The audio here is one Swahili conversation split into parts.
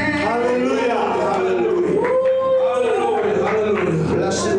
Hallelujah. Hallelujah. Hallelujah. Blessed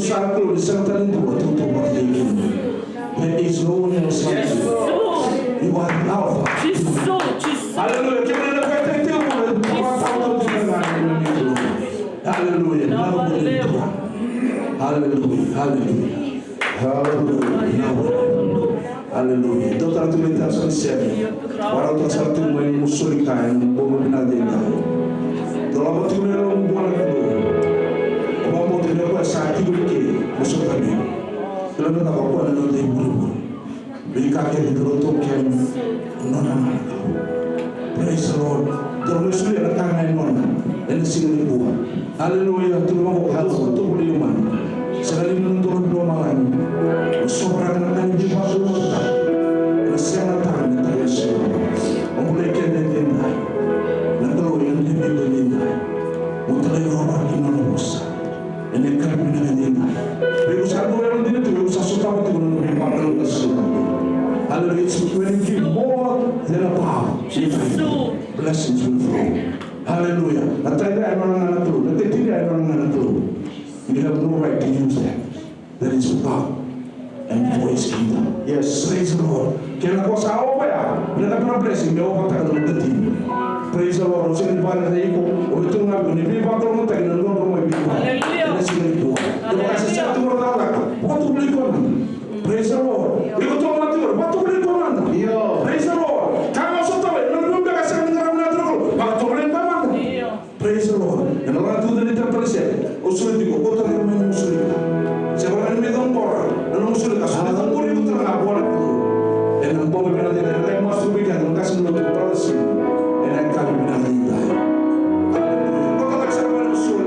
Santo di Santa Linda, there is no one else like you. You are the Alpha. Hallelujah. Hallelujah. Hallelujah. Hallelujah. Hallelujah. Dokter tu minta selesai. Walau tak satu main musulikan, bomo binadina. Kalau betul memang buat itu, kalau mau tidak buat sakit berke, musuh kami. Kalau tak apa ada nanti buru. Beri kaki di kerotok yang nona. Praise the Lord. Kalau sudah ada kangen nona, dan sini buat. Hallelujah. Tu memang harus betul boleh mana. Sekali menonton dua malam, seorang akan jumpa kita. Siapa tahu kita Yesus, mulai kita dengar, nanti yang lebih dengar, mulai orang kita nusa, ini kami dengar. Berusaha orang ini tu berusaha supaya kita boleh mengambil keselamatan. Hallelujah, it's when you give more than a power, blessings will flow. Hallelujah. Nanti ada orang tu, nanti tidak ada orang tu. You have no right to use that. That is power. And for His kingdom. Yes, praise the Lord. Kaya cosa apa ya? Mereka pernah blessing, dia orang tak ada berhenti. Praise the Lord. Usaha di mana saya ikut, itu nggak guna. Beli bakal mau tak ada orang mau beli. Hallelujah. Terima kasih satu orang lagi. Waktu beli koran. Praise the Lord. Ikut orang nanti orang. Waktu beli koran. Praise the Lord. Kamu sudah tahu, nanti kita kasih negara nanti orang. Waktu beli koran. Praise the Lord. Dan orang itu dari terpercaya. Usul itu kota yang menyusul. Seorang ini orang. Sudah kasih tahu itu terang buat itu. Dan nampak benar benar yang masuk bidan kasih untuk proses. Dan kami benar benar. Kau tak bisa menyusul.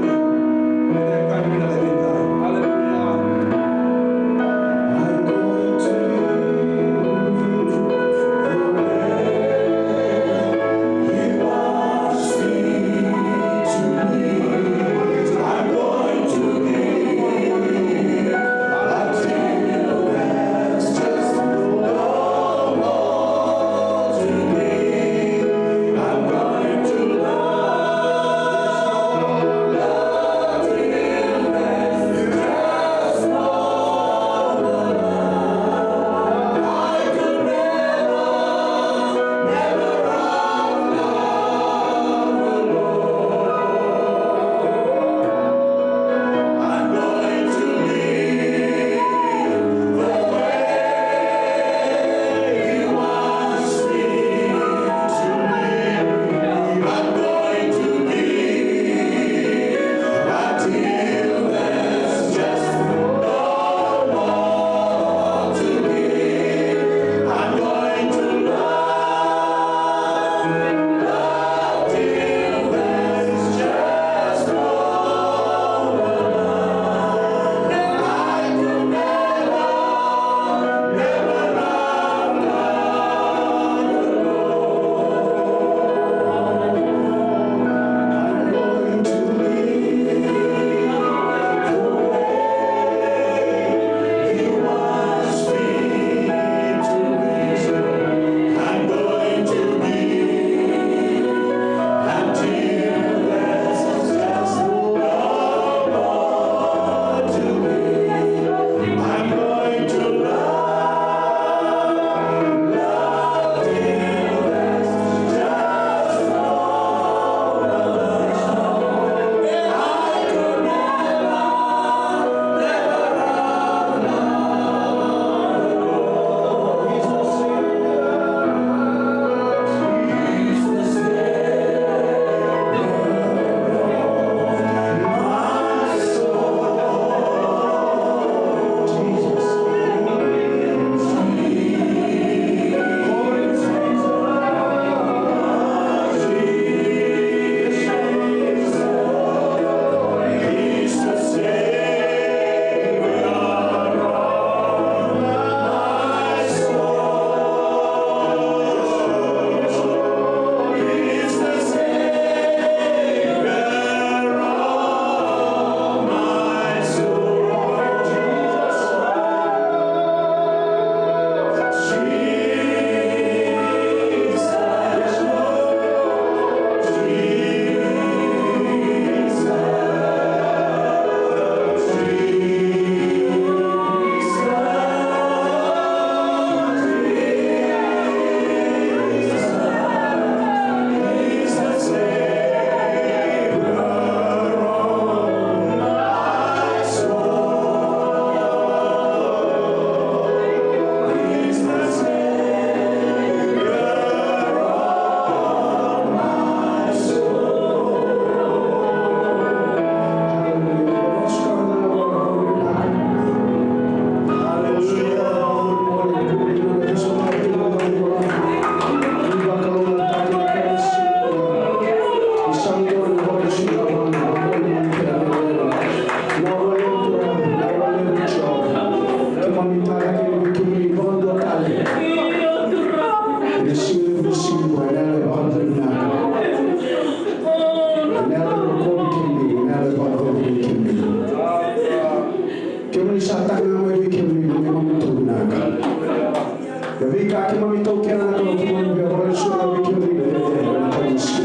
Vika kimami tokena na kimami vya wale shule wikimri na kanisi.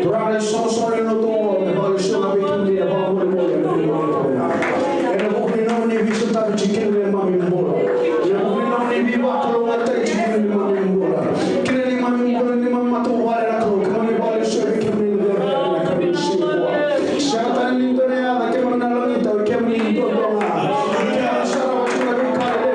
Turale soso no to wale shule wikimri na wale moja. Ena bukni no ni visu tabi chikini mami mbola. Ena bukni no ni viwa kalonga tai chikini mami mbola. Kile ni mami mbola ni mama to wale na kalo kimami wale shule wikimri na kanisi. Shata ni ndone ya na kimami na lomita wikimri ndonga. Kia shara wachuna vikale.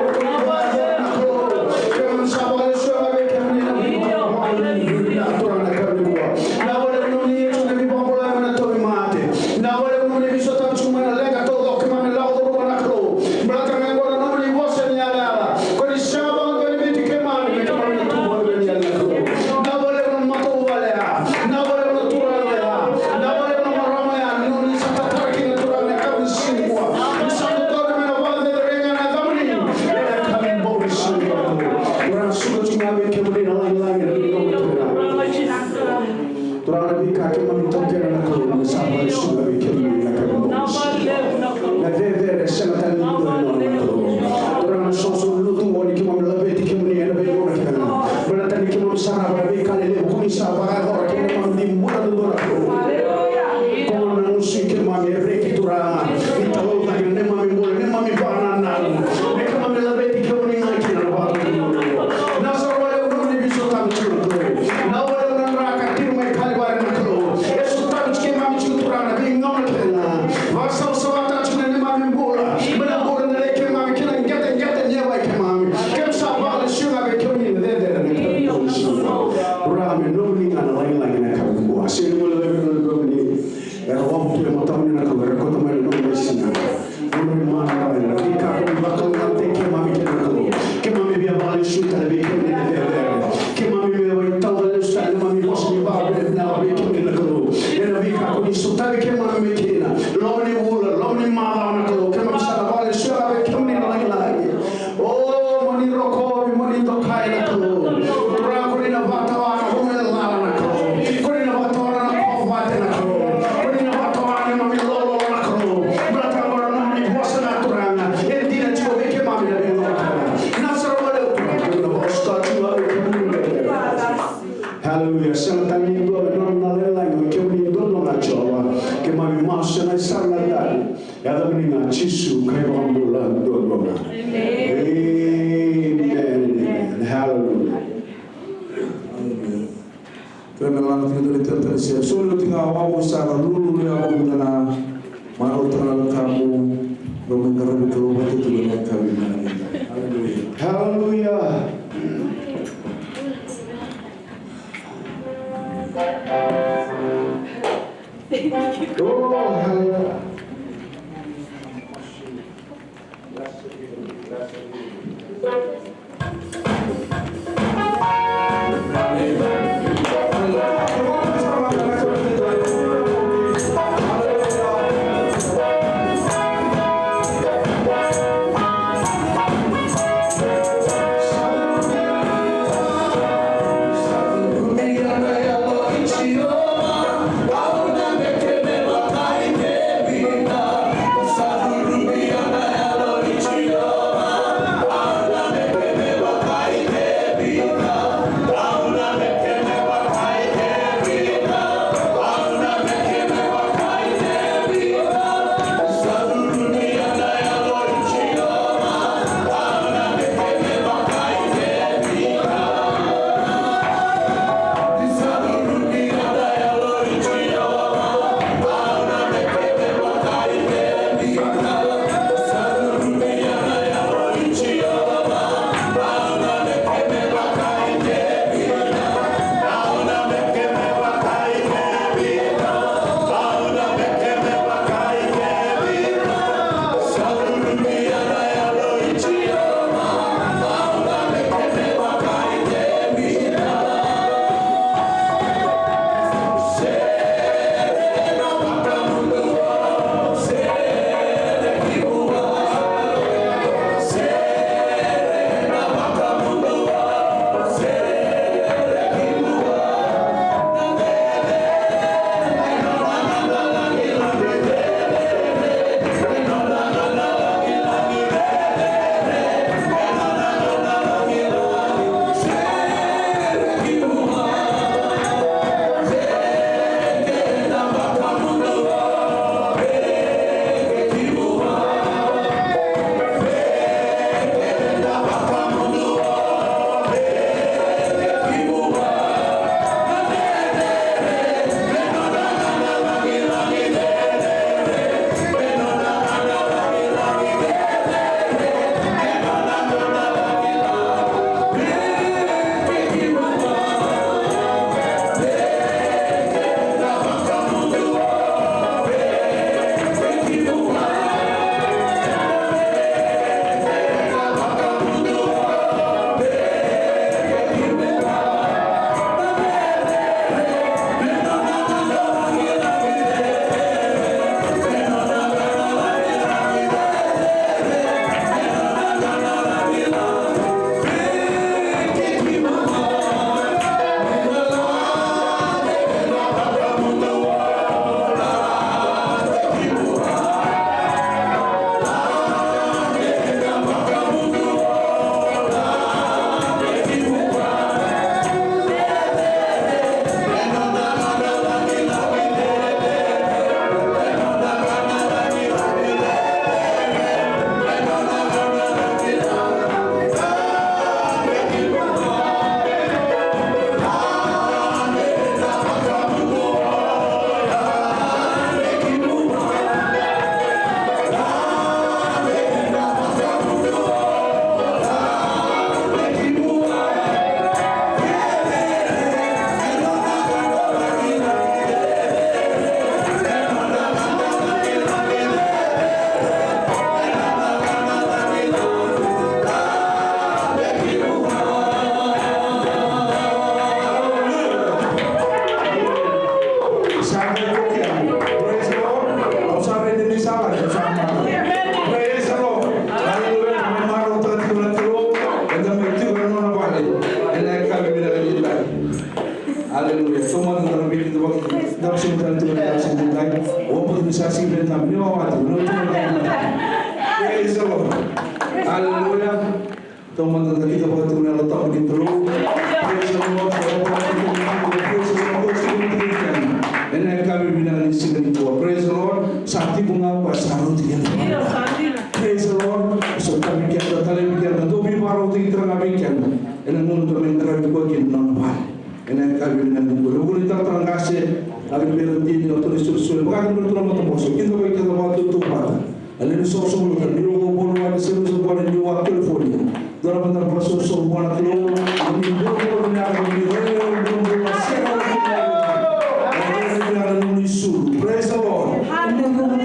Hallelujah. kami dengan buku. Buku kita terangkasih, kami berhenti otoris susul. Bukan berturut temposo. Kita bagi kita waktu itu pada. Alin sosok lukan di luar bolu ada sebuah di luar California. Dalam bentar pasal sebuah kilo. Ini bolu ni ada di bolu masih ada di sul. Praise the Lord. Praise the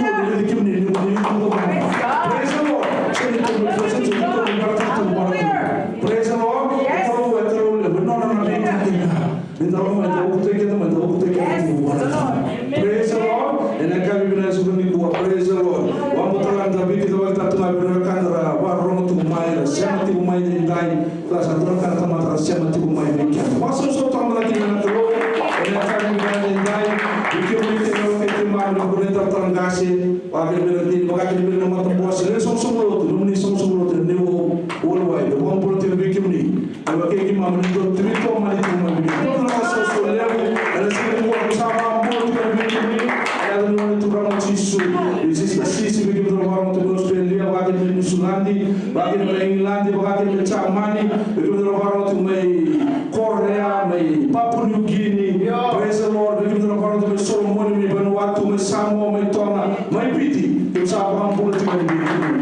Lord. Praise the Lord. Praise the Lord. And I can be nice with you. Praise the Lord. One more time, the big of the Canada, one to my 70 my day, plus a drunk at Tamara 70 my weekend. What's also talking like in the road? And I can be die. You can make it man of Brenda Tangasi, or I can be the Mother Boss. There's also road, the new worldwide, the one protein victim. I will take him on to 3 money to my weekend. Also, and I see what somehow more to the victim. I don't want to run out issue. This is the season we give the world to Australia, back in Sulandi, back in England, back in Germany, we give the world to my Korea, my Papua New Guinea. Praise the Lord, we give the world to my Solomon, my Vanuatu, my Samoa, my Tonga, my Piti, to Sabah, political.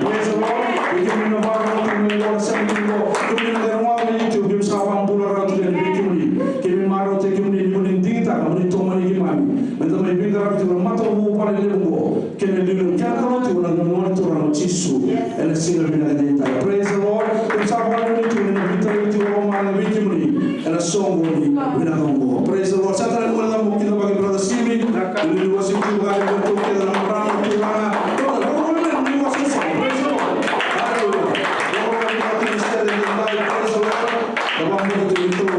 Praise the Lord, we give the world to my Lord, Samuel, we give the world to give Sabah, political, to the victory. Give me Maro, take him in Dita, I'm to money, but my big to the matter who want to live can you live in Canada to monitor on Chisu and a single minute. Praise the Lord. It's our one to invite to Roman victory and a song with a praise the Lord. Saturday, one of the brother Simi, the university to God, to get a round to Rana. Praise the Lord. Hallelujah. The one who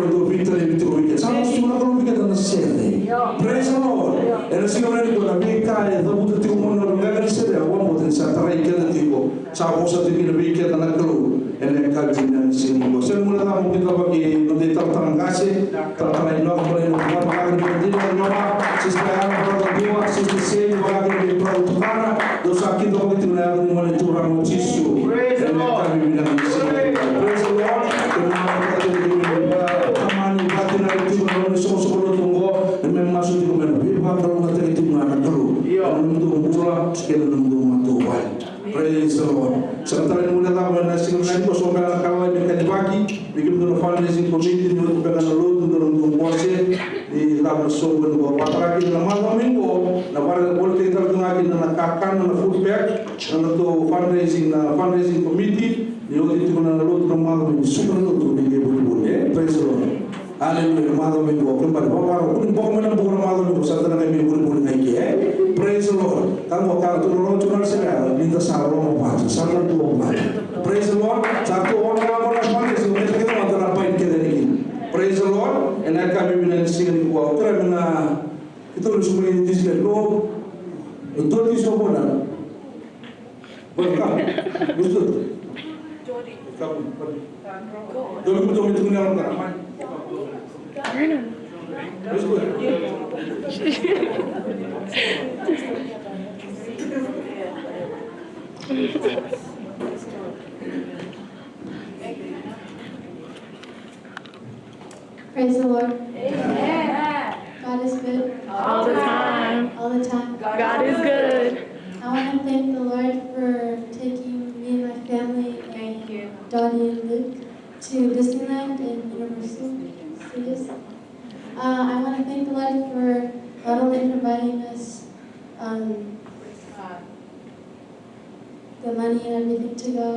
to victory to weekend. Some of you are going to get on the Saturday. Praise the Lord. And as you already got a big guy, the Buddha to one of the Megan said, I want to Saturday, get the people. Samosa to be the weekend and a clue. And then Captain and Singing. So, one of them will be able to talk to Angasi, Tatarai Novel, what I did, Sister Anna, Dua, Sister Say, what I did, proud to Hana, those are kids of it to have the money to run with Chisu. Praise the Lord. Praise the Lord. Tamani, Patina, to so to and then Masu to be kalau nanti itu mana perlu, untuk mula sekali untuk mantu baik. Praise the Lord. Sementara ini mulai tahu nasi nasi kosong kalau kalau ini kan pagi, bikin dulu fundraising committee untuk pegang lalu untuk puasa di dalam sobat buat lagi dalam malam minggu. Nah pada boleh kita lagi nak kakan nak food bag, untuk fundraising committee. Di waktu itu kalau lalu dalam malam minggu super untuk dia boleh. Praise the Lord. Hallelujah, Mother may walk in, but Papa, Pokemon, Mother, who sat on a maybe praise the Lord. Come walk out to the road to Narcera, in the Salon of Path, Salon to Oman. Praise the Lord. Sato one hour of money, so let's get on the Rapai Kedarin. Praise the Lord, and I come in and sing in water, and it was made this low. Don't you so good? Welcome. Who's good? Come. Don't put on the ground. Let's go. Praise the Lord. Amen. God is good. All the time. All the time. God is good. I want to thank the Lord for taking me and my family and Dottie and Luke to Disneyland and Universal Studios. I want to thank the Lord for not only providing us the money and everything to go,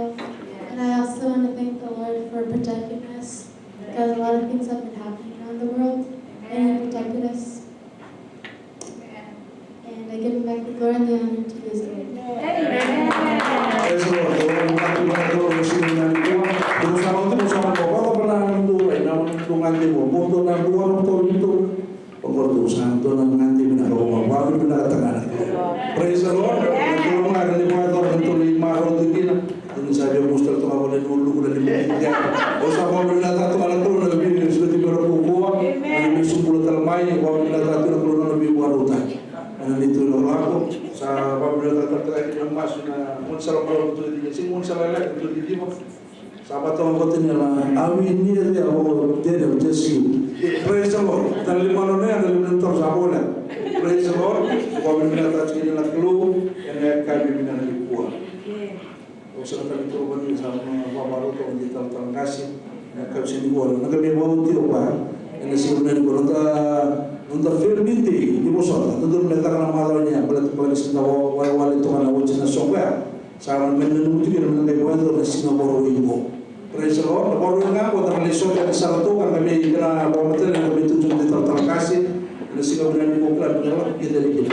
and I also want to thank the Lord for protecting us, because a lot of things have been happening around the world, and He protected us. And I give Him back the glory and the honor to His name. Praise the Lord. Saja mustal tu awalnya dulu udah dimiliki. Usah mau bila satu malam tu lebih sudah tiba berkuah. Lebih 10 termai. Kalau bila satu kalau lebih buat utang. Dan itu lalu sa bila satu terakhir emas na munsal kalau betul dia sih munsal lelak betul dia. Sabat orang kota ni lah, awi ni dia dia Jesse. Praise the Lord. Dan lima none ada lima mentor sabola. Praise the Lord. Kami minta tak kini nak keluar, yang kami minta nak kuat. Usaha kami turun di sana, baru tu kita tentang kasih. Kami sini kuat. Nak kami bawa tiap hari. Ini sebenarnya kalau untuk firman di musuh, tentu mereka akan malunya. Kalau kita sedang wali Tuhan awak jenis sokwa. Saran menentu kita mengenai buat itu Singapura ibu. Praise the Lord. Baru yang aku tak melihat yang salah tu kan kami kena bawa material yang kami tunjuk di terkasih. Ini Singapura ibu kan mengelak kita lagi.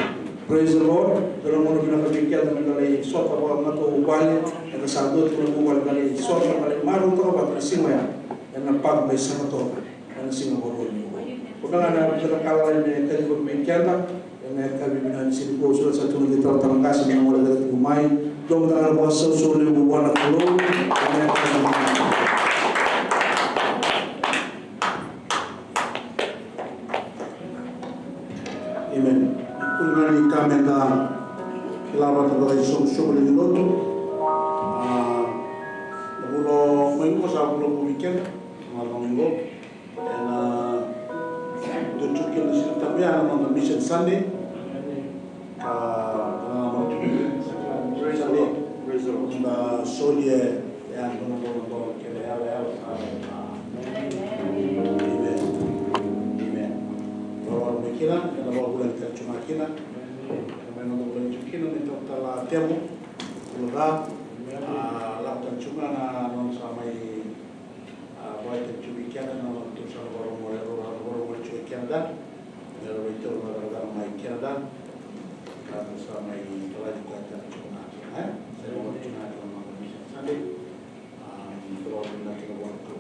Praise the Lord. Dalam orang bilang kami kita mengenai suatu apa atau ubali yang satu itu ubali kali suatu kali maru tu apa tu Singapura yang nampak besar tu yang Singapura ibu. Kadang ada terkala yang kali berpikir yang kami bilang sini pun sudah satu di terkasih yang mulai dari rumah. Dom tangan puasa sulit buat kalau Amen. Kulmani kami ka kilawat dari sumber di lotu. Lalu minggu saya belum weekend malam minggu dan tunjukin di sini tapi ada nonton Mission Sunday. Da solje yang benar-benar kira Amen. Kalau mikirnya, kalau bawa bulan tercuma kina, kalau bulan tercuma itu telah temu, lupa, lakukan cuma non samai baik tercuma kina, non tu sama baru cuci kina, lalu itu baru mai kina, lalu samai telah juga tercuma. Saya mau cuma nanti kalau nanti waktu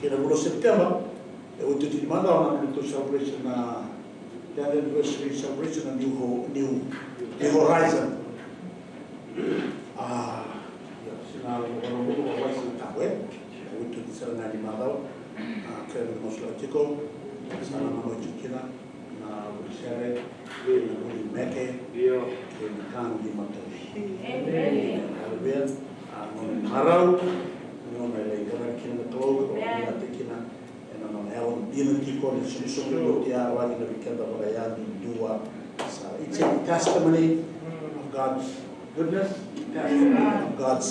kita bulan September untuk di mana orang itu celebration the anniversary celebration a new horizon sinar orang itu bawa tahu untuk di sana di mana kerana masyarakat sana nama kita na bersama di Mekah kita kan di Makkah. Albion, Marau, lagi orang kena tahu, orang kena orang hewan dinasti kau sumber dia awal ini kita beraya dua. It's a testimony of God's goodness, testimony of God's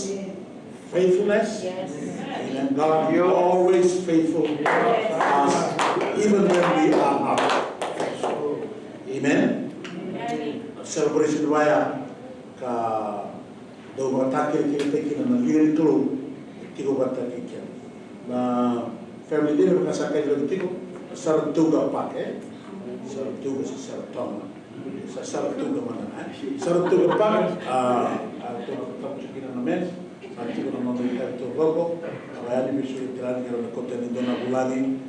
faithfulness, and God is always faithful to us, even when we are not. Amen. Celebration raya ka do batakir kita kina na lirik tu tigo batakir kina na family dia berkasahkan juga tigo sartuga pakai sartuga sartong sartuga mana sartuga pakai tu kina na mes sartuga na mga tu robo kaya ni bisu itiran kira na konten ito na bulani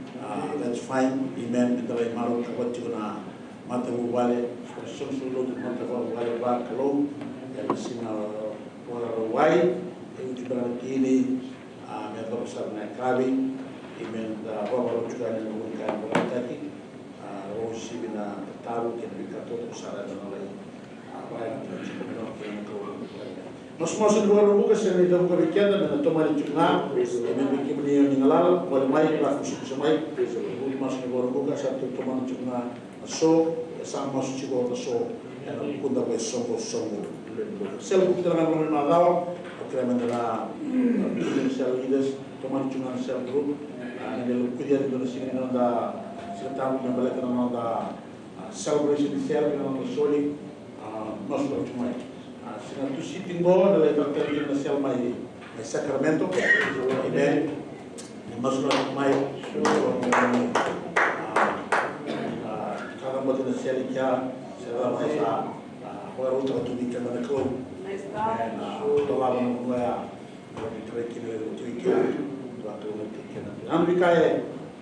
that's fine amen ito ay marot kapat juga na mata bubale sumsulod mata bubale ba kalau yang sinar Warawai yang diberangkat ini mereka besar naik kami imen bawa juga yang menggunakan berarti rosi bina taruh yang dikatur besar dan lain apa yang cukup mas dua buka seni dalam kebijakan dan tomari juga imen bikin beliau mengalal boleh main lah khusus semai mas dua buka satu tomari juga so sama masuk juga so yang kunda besok sel keterangan mengenal akhirnya mengenal sel leaders teman cuma sel group yang kuliah di sini nanda serta membalik nanda celebration sel nanda soli masuk cuma sehingga tu sitting board adalah terkait sel mai Sacramento ini masuk mai karena buat sel kia sel masa orang utara tu bikin mana kau, tolak mana ya, orang terkini lagi tu ikan, waktu nanti ikan. Amerika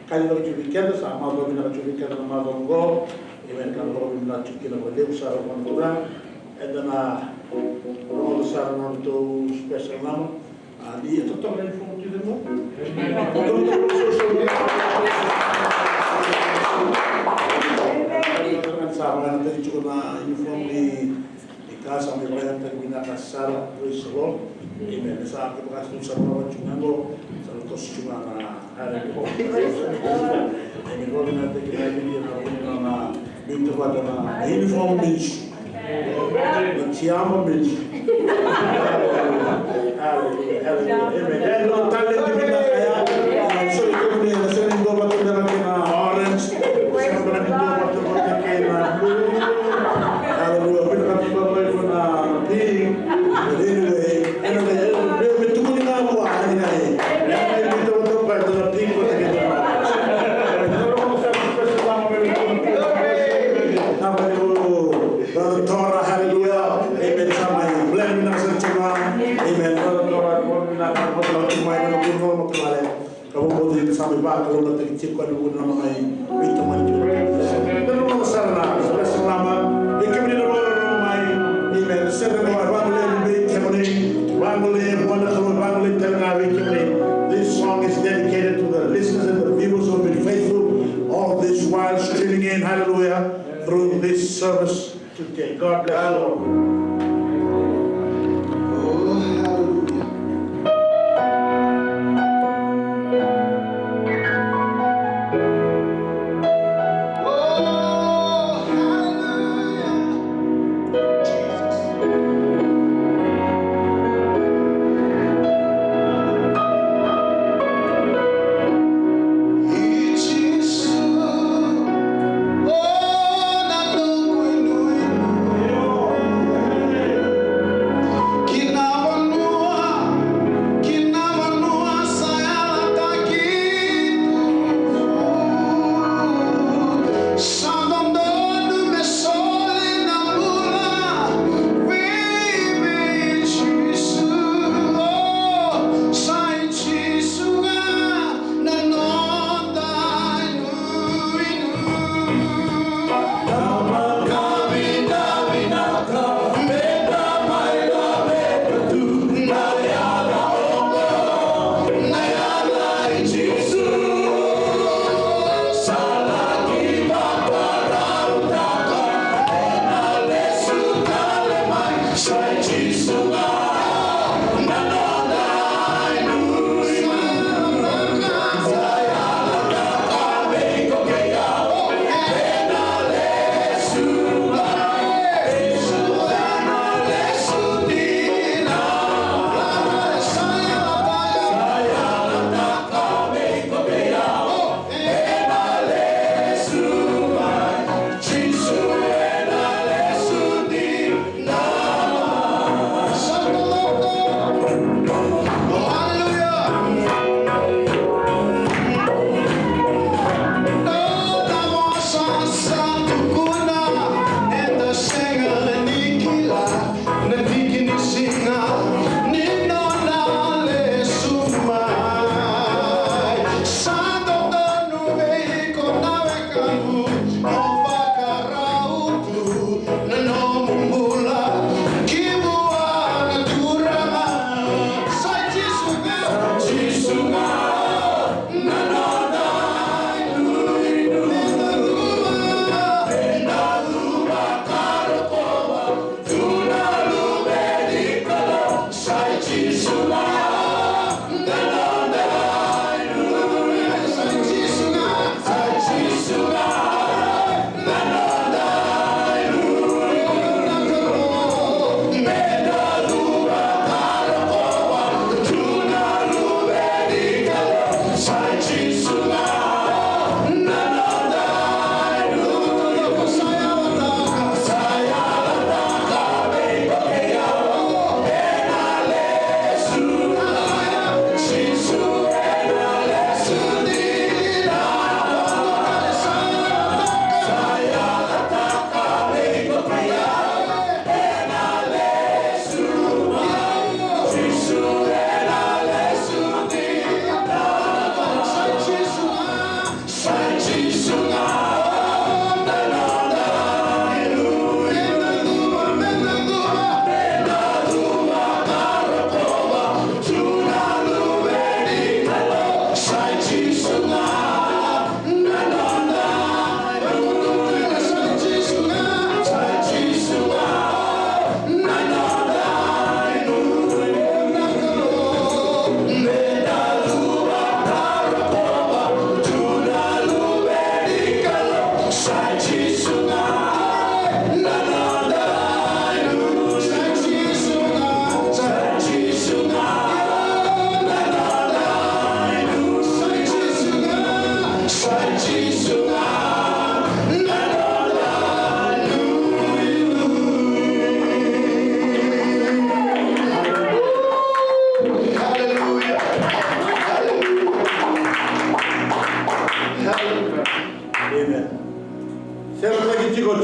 kali lagi bikin, sama orang bina bikin nama donggo, event kan orang bina bikin nama dia besar orang kurang, edana orang besar nama tu special nama, dia tu tak boleh phone tu demo, sama nanti cukup na uniform di casa sampai bayar terminal kasar, praise the Lord. Amen. Sa akin makasal sa bawat chungango, sa lutos chunganga. Hallelujah. Amen. Wala natin kinabigyan ng beautiful na uniform ministry. Nagsiyaman ministry. Hallelujah. Hallelujah. Amen. Dahil nung talent din na kaya, so ito mo din, nasa rin doon bato na natin na orange, sa pa natin doon bato na kayo na blue. Hallelujah. Pinakatibabay ko na pink. But anyway, may tukunin nga ako akin na eh. May bito-bito pa ito na pink ko na ganda na. Brother Tora, hallelujah. Amen. Samay. Blame na sa chuma. Amen. Brother Tora, kung nakakapot lang tumay na puno magkakala. Kapag din sa may bago na tig-chip ko ano na mga ito man. Pero mga sarana, sa naman, ikimi na naman may amen. Seven more Bangladesh Kemuni, Bangladesh wonderful Bangladesh Telangana Kemuni. This song is dedicated to the listeners and the viewers who have been faithful all this while streaming in, hallelujah, through this service today. God bless you all. Oh, hallelujah. Hallelujah.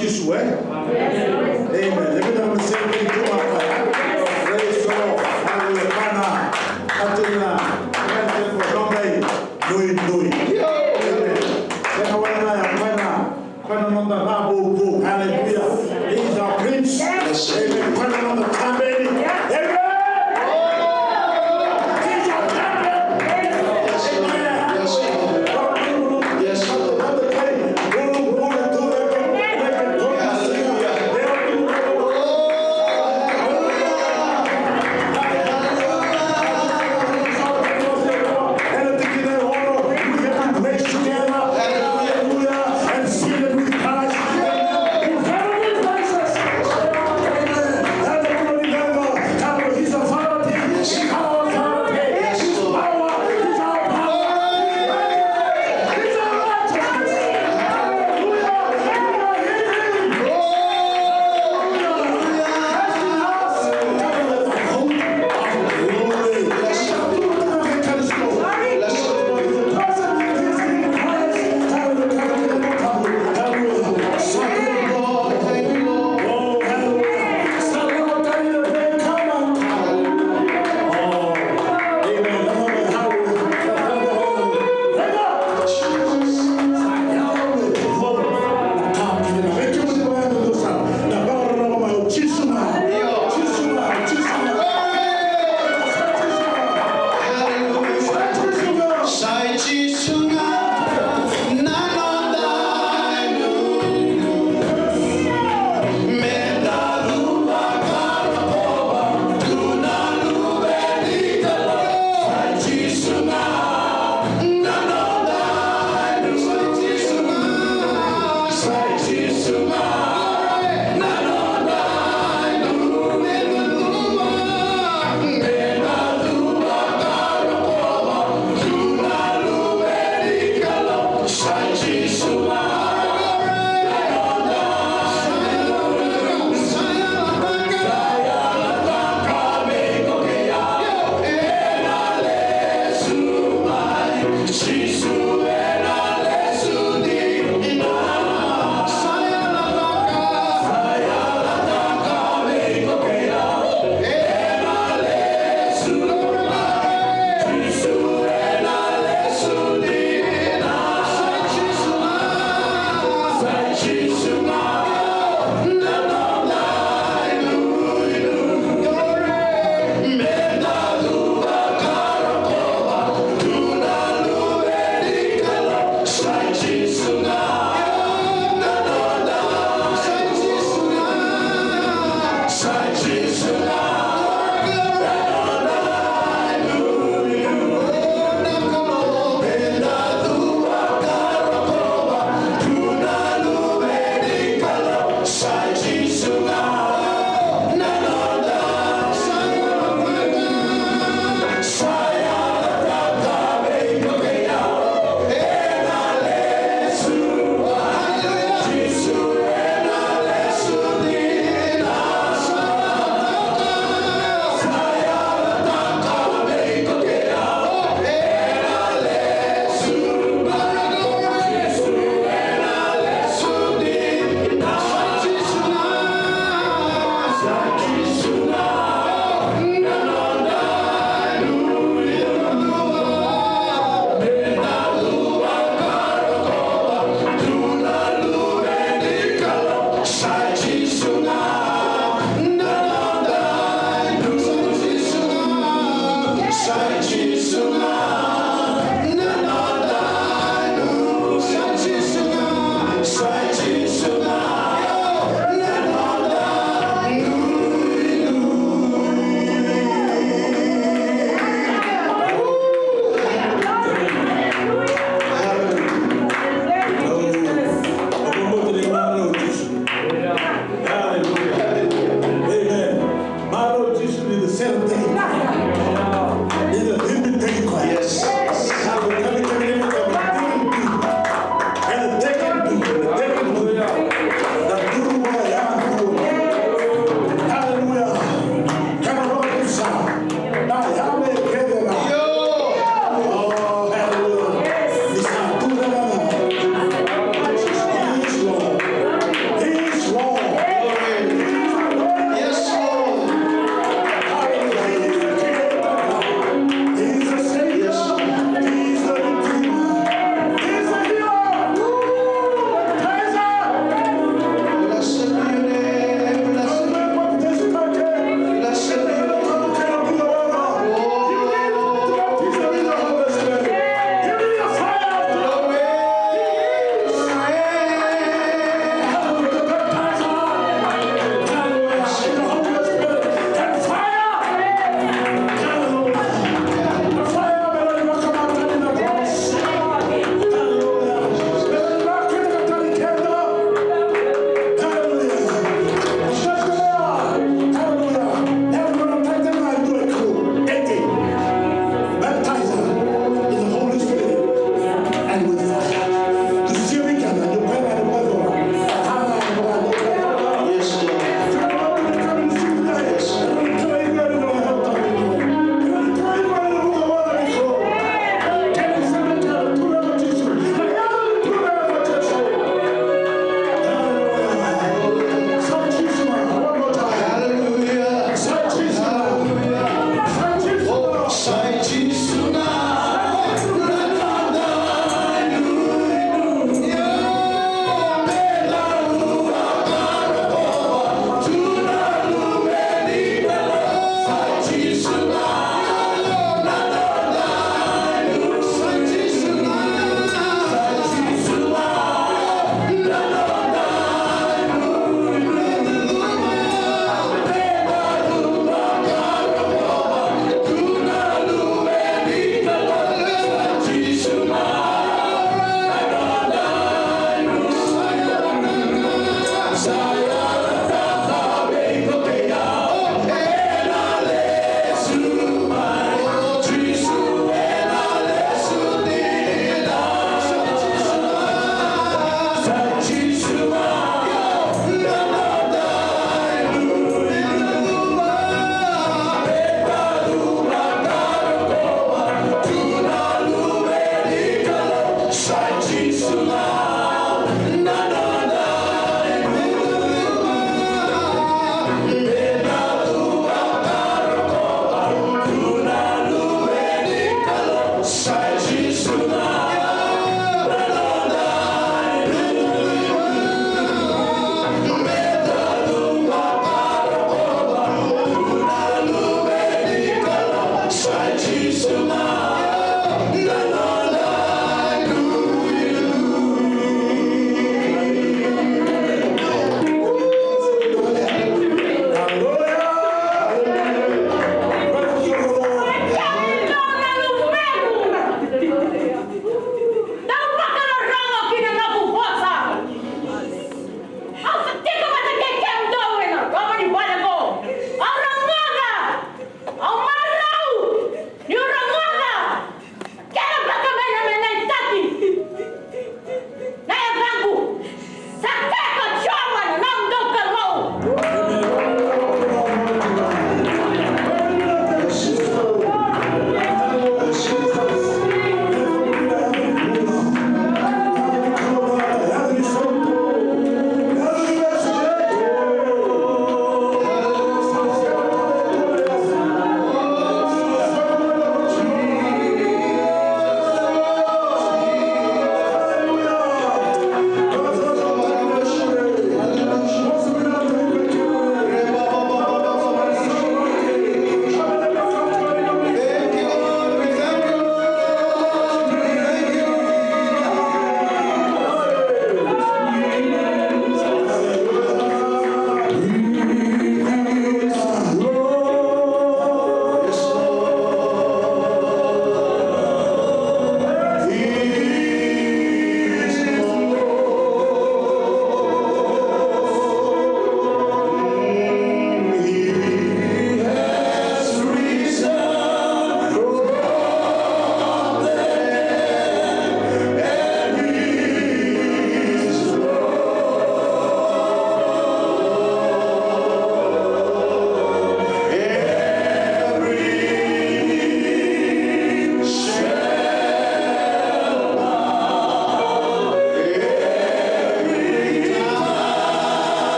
Jesus, eh? Amen. Let me know the same thing to my life. Praise the Lord. Hallelujah. Kana, Katina, Katina, Katina, Nui. Amen. Sema wana ya Kana nonda rabo bo. Hallelujah. He's our prince. Amen. Kana nonda tambeni. Amen.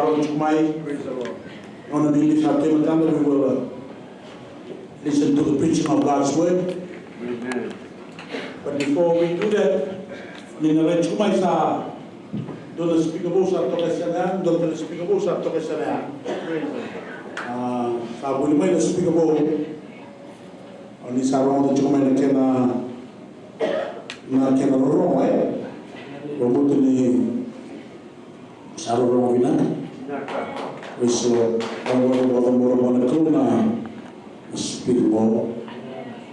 Warren Chumai. On the English, we will listen to the preaching of God's word. Amen. But before we do that, Nina Chumai sa doon speakable sa tokesanan, doon speakable sa tokesanan. Sa bulimay na speakable, ni sa round the Chumai na kena rorong Romuto ni sa rorong vinak. So, wala na speakable.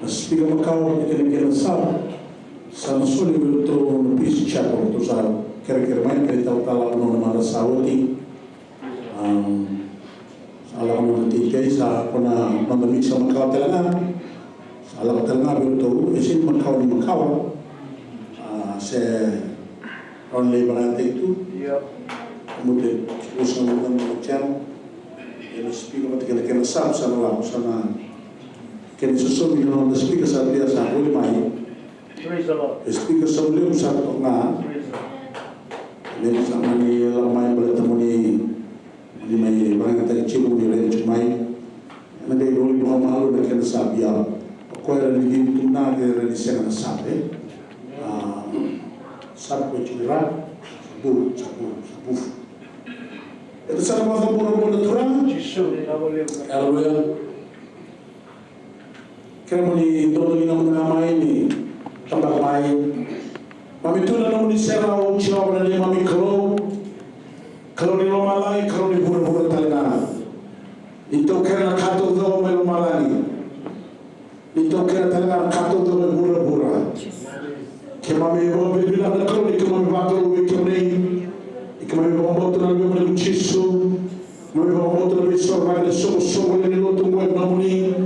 Speakable kau kena sa nasuli ito ng Peace Chapel ito sa kira-kira kaya taw-tala ng mga sawati sa alam ko ng TK sa ako na namamig sa Macau talaga sa alam ko talaga ito isin Macau ni Macau sa only mga ito kemudian usang mga channel yung speaker mati kena sa nalang sana kena susun yung speaker sa dia sa huli mai speaker sa beliau sa tengah dan sama ni lamai bertemu ni mai barang kata cium ni ren cumai nanti dulu bukan malu nak kena sabia aku ada ni tuna ke ren siang sabe sabe cura sabu itu sama macam bola turang haleluya kena ni dulu ni nama ini tambah lain. Mami tuna namun di serau ciaw dan dia mami kalau di loma lagi kalau di pura-pura talena. Itu kena kato do me loma lagi. Itu kena talena kato do me pura-pura. Kemami mami bilang kalau di kemami bakal ubi kemani. Kemami bawa tuna nabi mami cisu. Mami bawa tuna nabi sorang di sobo ni lotu mo namuni.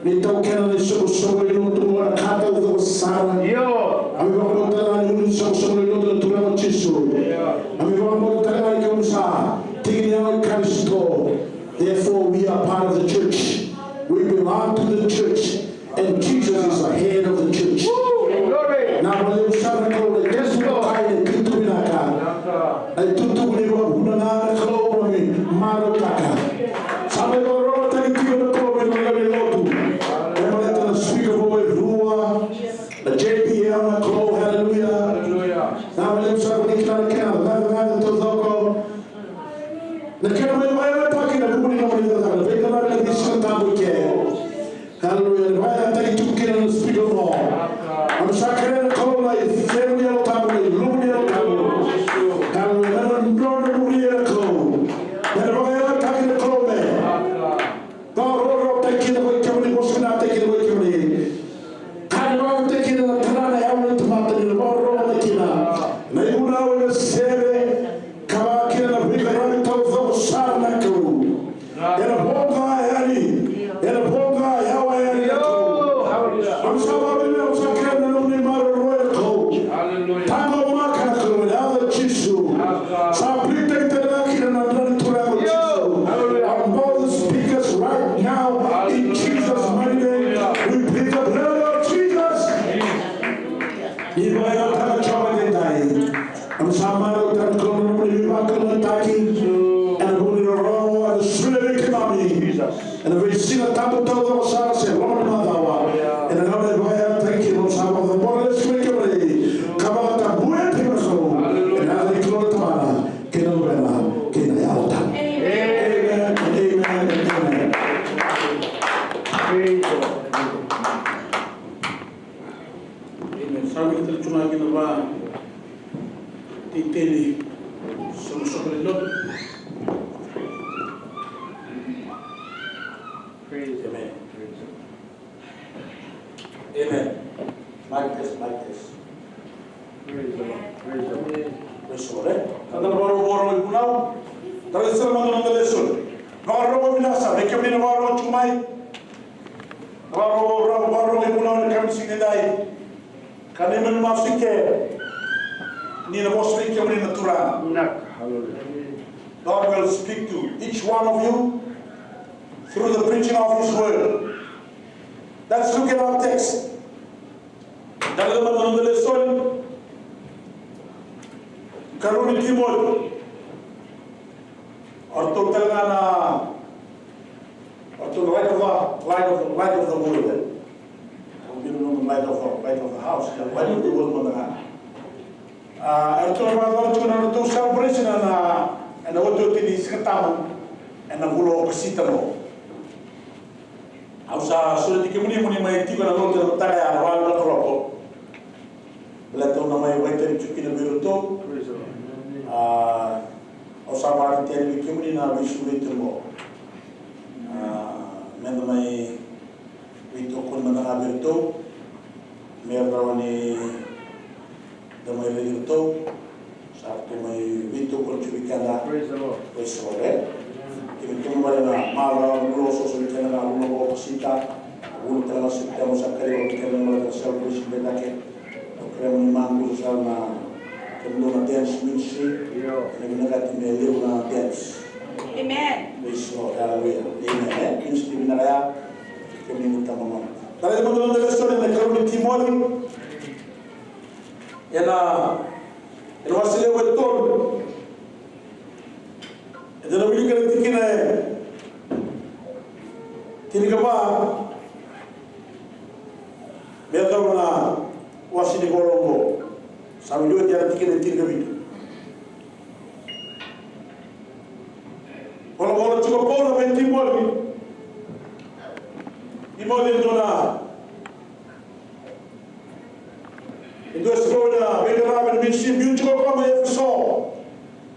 Então quero deixar o sobre no outro a cada do sala. Ami vamos botar ali no sobre no outro turno tisu. Ami vamos botar ali como sa. Tignial Cristo. Therefore we are part of the church. We belong to the church, and Jesus is the head of the church. Now when you start to go, this will kind of kitu binaka. Ay tutu ni wa bunana kalau kami malu taka. Sampai orang tadi kira kalau kami lotu. The JPL, Clo, hallelujah. Now let's start with the count. Nada to Zoko. The camera, why are talking about putting on the big amount of this time we can. Hallelujah. Why are they two kids on the speaker wall? I'm sacred and Clo, like family of Tamu, Lumia Tamu. Hallelujah. I'm not a Lumia Clo. And why are talking to Clo, man? God, all taking away coming, was not taking away coming. Kalau kita nak tanah yang itu mata di luar rumah kita, naikuna oleh sebe, kalau kita nak bergerak tahu tahu sar nak kau, yang boga yang yawa yang itu, amsa babi ni amsa kita nak ni maru roya kau, tanpa makan kau, ada cisu, sampai kita kita nak turun cisu, and all the speakers right now in Jesus' mighty name, we plead the blood. Ibu ayah tak coba kita ini. Kami sama dengan kalau kita makan taki, and we will roll the sleeping kami. And we see the tabu tahu sama saya, orang matawa. And kami bayar taki, kami sama dengan boleh sleeping kami. Kami tak boleh tidur so. And ada keluar mana? Kita benar, kita yaudah. Amen, amen, amen. Sabi kita cuma kita ba titili sobre lo. Praise Amen. Amen. Like this. Praise the Lord. Praise the Lord. Kada boro ipunau. Kada sama dengan lesun. Boro binasa. Ekemini boro cumai. Boro ipunau kami sini dai. Kami menmasukkan ni na speak kami natural. God will speak to each one of you through the preaching of His word. Let's look at our text. Dalam mengenai lesson karuni timur Orto Telangana, Orto light of the world. You know the light of the house, the light of the world. Orto Orto to celebration and Orto Tinis Katam and a Bulo Pasitano. Ausa sulit dikemuni mai tiga na lote taya awal na kropo. Belato na mai waiter cuki na biruto. Ausa mari tiada dikemuni na bisu itu mo. Menda mai itu kun mana biruto. Merawani damai biruto. Satu mai itu kun cuki kanda. Praise the Lord. Kita kembali malam dulu sosok kita nak ulang sita, ulang telah sita masa kerja kita nak celebration berdaket, kita menimang urusan kemudian dance ministry, kita nak timeliu dance. Amen. Praise the Lord, hallelujah. Amen. Ministry binaraya, kita minta mama. Dari teman-teman dari story nak kerja di Timor, yang wasile betul. Jadi bila kita tikina, tiga apa? Biar tahu mana wasi di Kolombo. Sambil juga tiada tikina tiga bitu. Kalau cukup pola benti moli, di moli itu itu sekolah benda ramai binsim bingung cukup kau boleh so.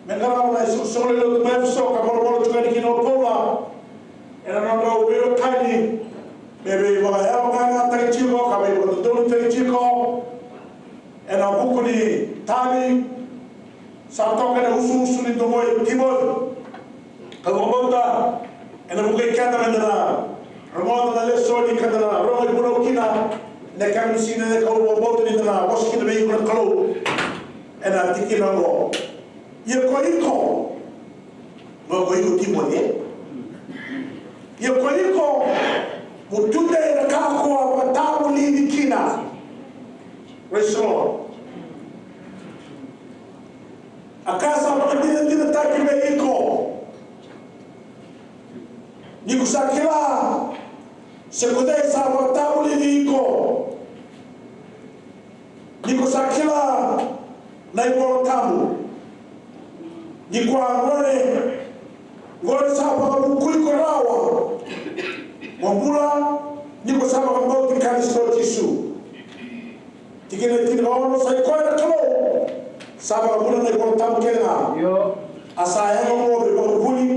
Mengarang na solo lo mai so ka bolo juga di kino pola era non lo veo tani bebe ba ya ka ta chiko ka be bo do te chiko era buku di tani santo ka na usu ni do mo timor ka bomba era buku ka ta mendra romo na le so di ka na romo di bo kina ne kam sine ne ka bo ni na boski de be ko kalo era tikina ngo ye koliko mo koliko timone ye koliko mutunde na kako watabu lini kina resho akasa makadina dina taki meiko ni kusakila sekudai sa watabu lini iko ni kusakila na ipo tabu ni kwa ngore sapa bukui korawa mambula ni ko sapa mbauti kanisto tisu tikene ono sai ko na kalo sapa bula na ko tam kena yo asaya mo be buli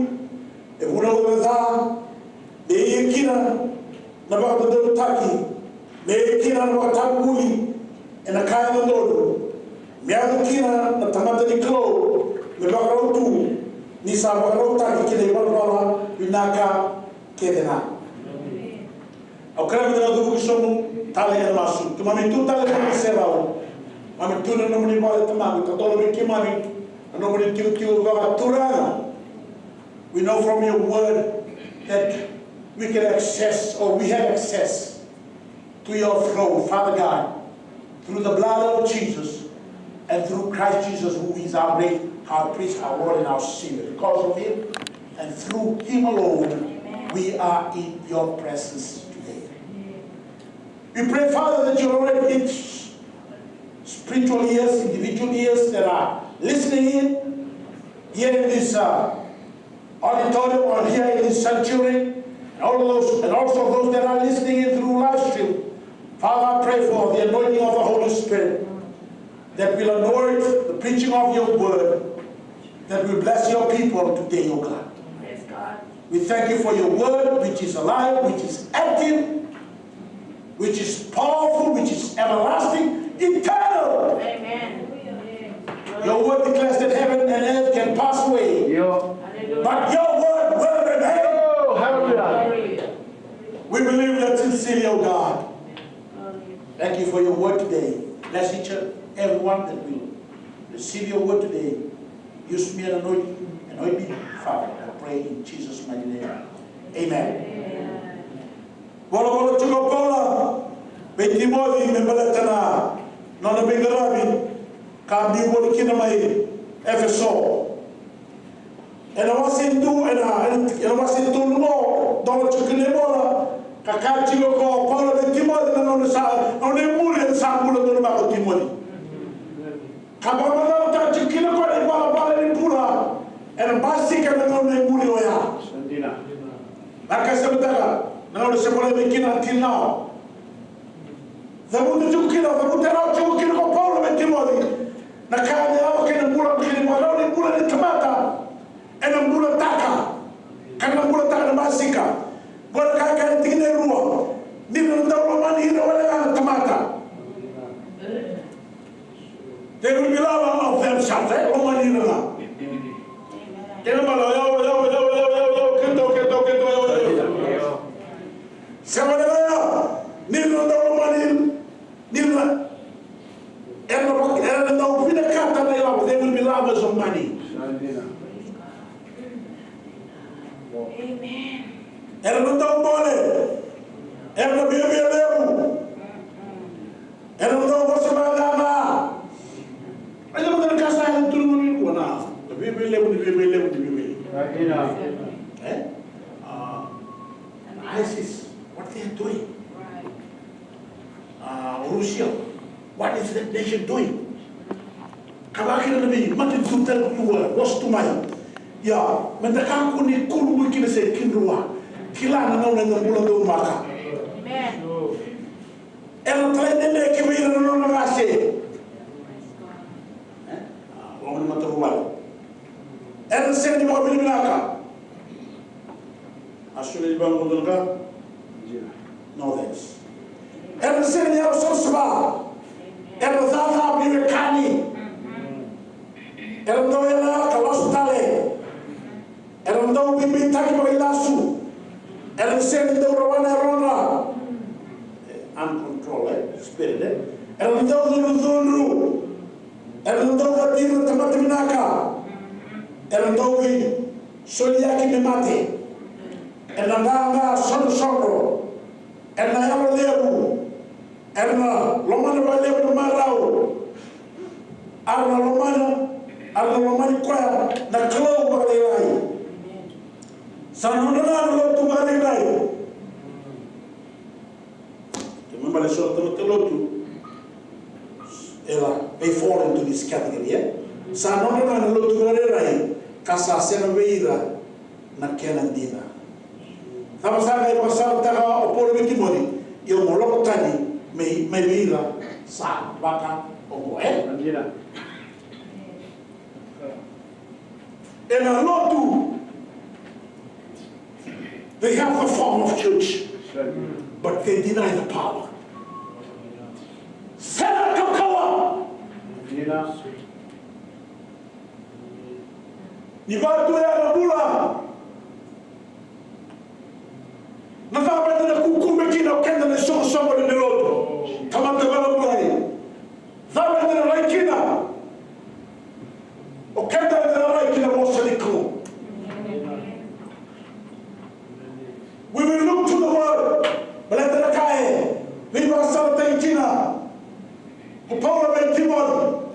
e bula za de yekina na ba do taki de yekina na ba tabuli ena kaya ndo miado kina na tamata ni kalo me bakaro tu ni sabaro ta ki de bala binaka kedena au kala me do ku somu tale ya masu tu mami tu tale ko serao mami tu no mo ni bala tamago to tolo me ki mami no mo ni tiu va turana. We know from your word that we can access or we have access to your throne, Father God, through the blood of Jesus and through Christ Jesus, who is our great high priest, our Lord and our Savior. Because of him and through him alone, we are in your presence today. We pray, Father, that you already in spiritual ears, individual ears that are listening in, here in this auditorium or here in this sanctuary, and also those that are listening in through live stream. Father, I pray for the anointing of the Holy Spirit that will anoint the preaching of your word, that will bless your people today, O God. Praise God. We thank you for your word, which is alive, which is active, which is powerful, which is everlasting, eternal. Amen. Your word declares that heaven and earth can pass away, but your word will remain. Hallelujah. We believe that sincerely, O God. Thank you for your word today. Bless each and everyone that will receive your word today. Use me and anoint me, Father. I pray in Jesus' mighty name. Amen. Wala chuko pola betimodi membalatana nona bengarabi kambi wala kinamai Efeso ena wasintu ena wasintu no do chukine bola kakati ko Paulo de Timothy na no sa no ne mure sa mule do ma ko Timothy kabama na ta chukine ko de bala ni pula ena basi ka no ne mure oya sandina akasabata na no se mole bekina until now zabutu chukine ko Paulo de Timothy na kaya yao kina mula kini mwana ni mula ni tamata ena mula taka kana mula taka na masika bora kaya tingine ruwa ni ndaulo mani hina wale kana tamata they will be lava of themselves o mani hina kena malo yo kento sama ya ni ndaulo mani ni and no vida carta they will be lovers of money. Amen. And no tão bole. And no bebe levo. And no você vai dar. Mas eu vou casar com todo mundo na. Bebe levo. Eh? ISIS, what they are doing? Russia. What is that nation doing? Kabakira nabi matin tutal kuwa wastu mai. Ya, mendaka ko ni kuru kina se kinruwa. Kila na na ngambula do maka. Amen. El trai ne ke wi na no na se. Wa man mata ruwa. El se ni mo bi naka. Ashule ba mo dolga. No thanks. El se ni so sba. Ela dava americani. Ela não era calostale. Ela não bibi taki bailasu. Ela sendo do rawana rona. Uncontrolled spirit. Ela não do ela não vatir tamatinaka. Ela não vi soliaki me mate. Ela nanga sono. Ela ela levo. Erna lomana wale ko marao arna lomani kwa na klo balai sanona lo tu balai to mambale so to lotu ela they fall into this category yeah sanona lo tu balai kasa sena veira na kenandina tama saga e pasar ta o por Timothy eu molo tani me vida sa baka o Andina. and a lot do they have the form of church but they deny the power. Sena kakawa Andina. ni watu ya bula na vaba na kukume kina ukenda na somo ni loto kama tabana bulai vaba na raikina ukenda na raikina mosaliko. We will look to the word balenda kae viva santa kina Paulo ben Timothy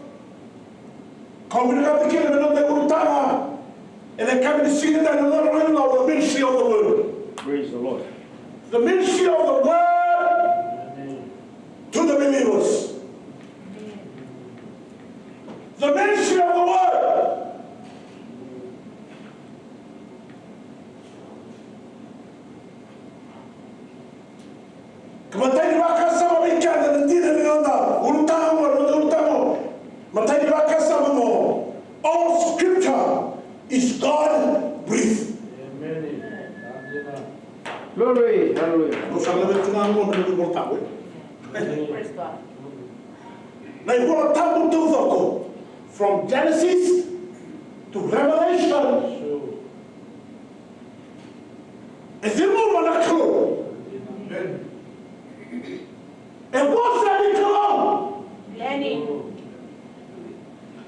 comunicate kile no de urtana and they come to see that the Lord the ministry of the word. Praise the Lord. The ministry of the word to the believers. The ministry of the word. Kamatay baka sama bikyan na hindi na nilanda. Urutamo. Matay baka sama mo. All scripture is God breathed. Glory. Hallelujah. Praise God. From Genesis to Revelation. Is it more than a clue? And what's that clue? Lenny.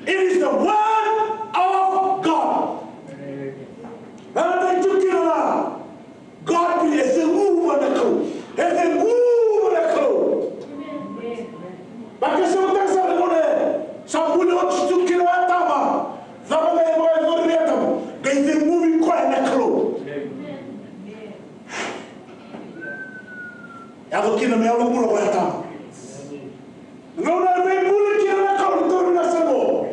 It is the word of God. God is a move on the clue. It's a move on the clue. But sometimes I'm going to some would not to kill a tama. Some of them boys go to get them. Ya ko kina me ala mula wa ta. Ngona me mula kina ka to na sabo.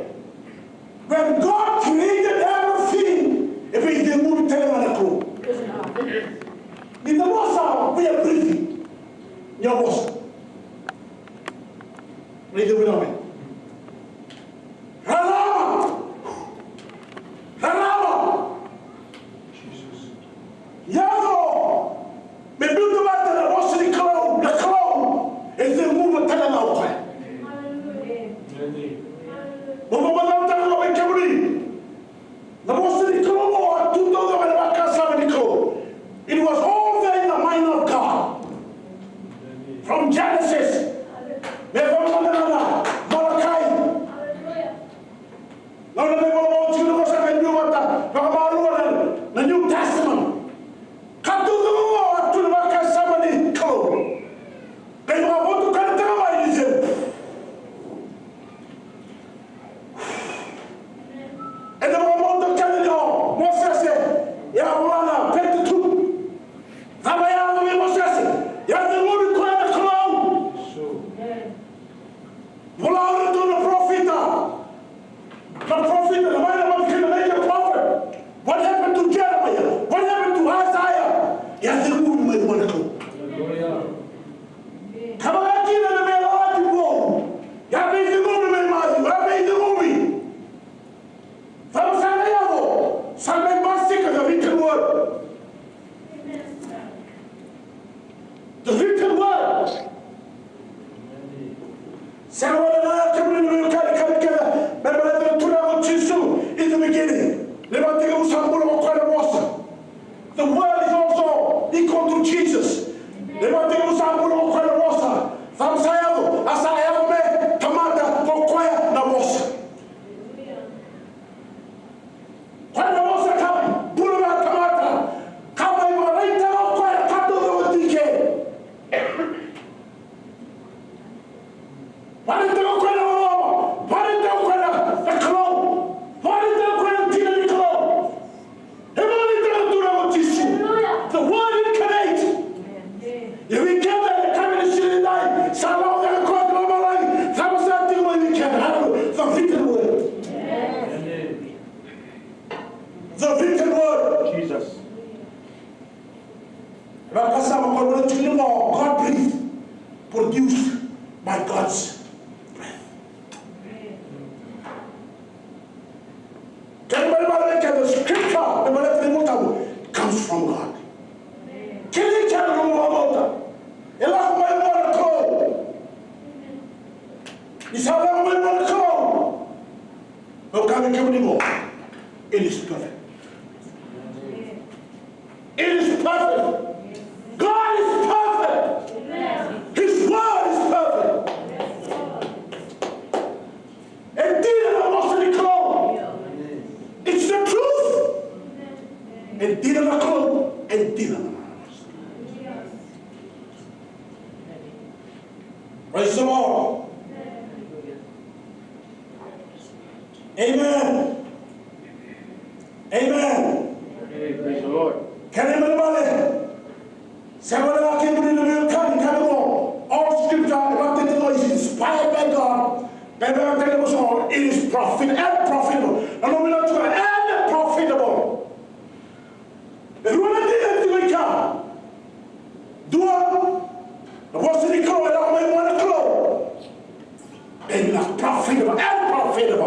When God created everything, if he didn't move tell na ko. Ni the boss we are breathing. Your boss. Read the word. Rama! Rama! Yago! Me build the matter that was the clown is the move of telling out there. Mama Madame Tano and Cabri. The most of the clown or 2000 and Wakasa. It was all there in the mind of God. From Genesis. The New Testament. And the moment of telling you, Moses said, Yawana, take the truth. Zamayana, Moses, you have the movie called the clown. Mullah to the prophet. The prophet, the man of the make a prophet. What happened to Jeremiah? What happened to Isaiah? You have the movie with one clue. Come on, I give them a lot of people. You have made the movie, man. You have made the movie. From Santiago, Sunday Mastic is a written word. The written word. Sarwana community Kalika, Baba Tura Chisu in the beginning. Levantigo Sambulo Kwalamosa. The word is also equal to Jesus. Levantigo Sambulo Kwalamosa. From Sayago, Asayame, Tamata, Pokoya, Namosa. Kwalamosa come, Bulama Tamata, come and right now, Kwaya Kato DK. What is the Kwala? What is the Kwala? The clown. What is the Kwala Tina Nicolo? The word incarnate. If we get that coming to see life, Salon and God of our life, that was that thing when we can have the written word. The written word. Jesus. God breathed, produced by God's breath. Can anybody make the scripture comes from God? Can you tell them about that? It is perfect. It is perfect. God is perfect. His word is perfect. And it's the truth. And praise the Lord. Amen. Amen. Praise the Lord. Can anybody say what I can do in the real coming? All scripture is inspired by God. It is profitable and profitable. And profitable. The Roman didn't do it. Do the what's the call? I don't want to close. And it's profitable and profitable.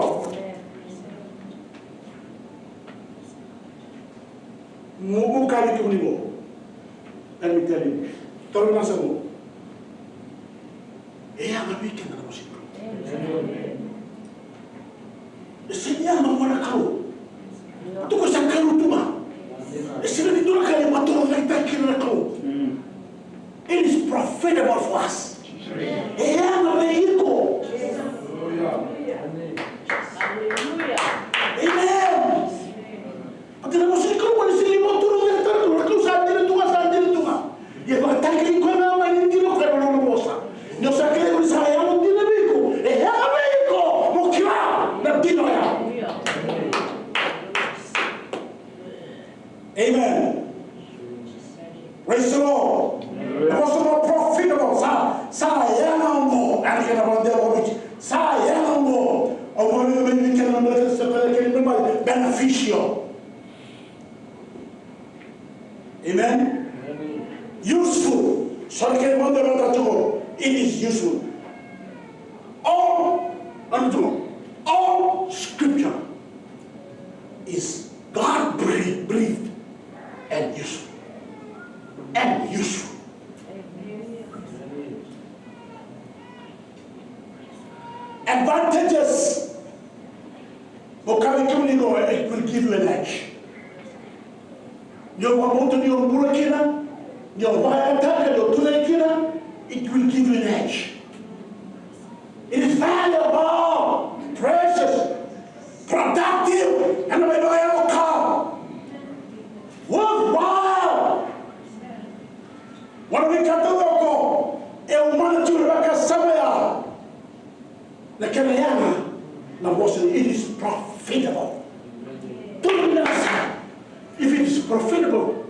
Let me tell you. Tornasamu. It is profitable for us. Amen. Praise the Lord. It was more profitable Amen. Useful. So it is useful. All scripture is God breathed and useful. And useful. Advantages. It will give you an edge. It will give you an edge. It is valuable, precious, productive, and worthwhile. When we come to the it is profitable. If it is profitable,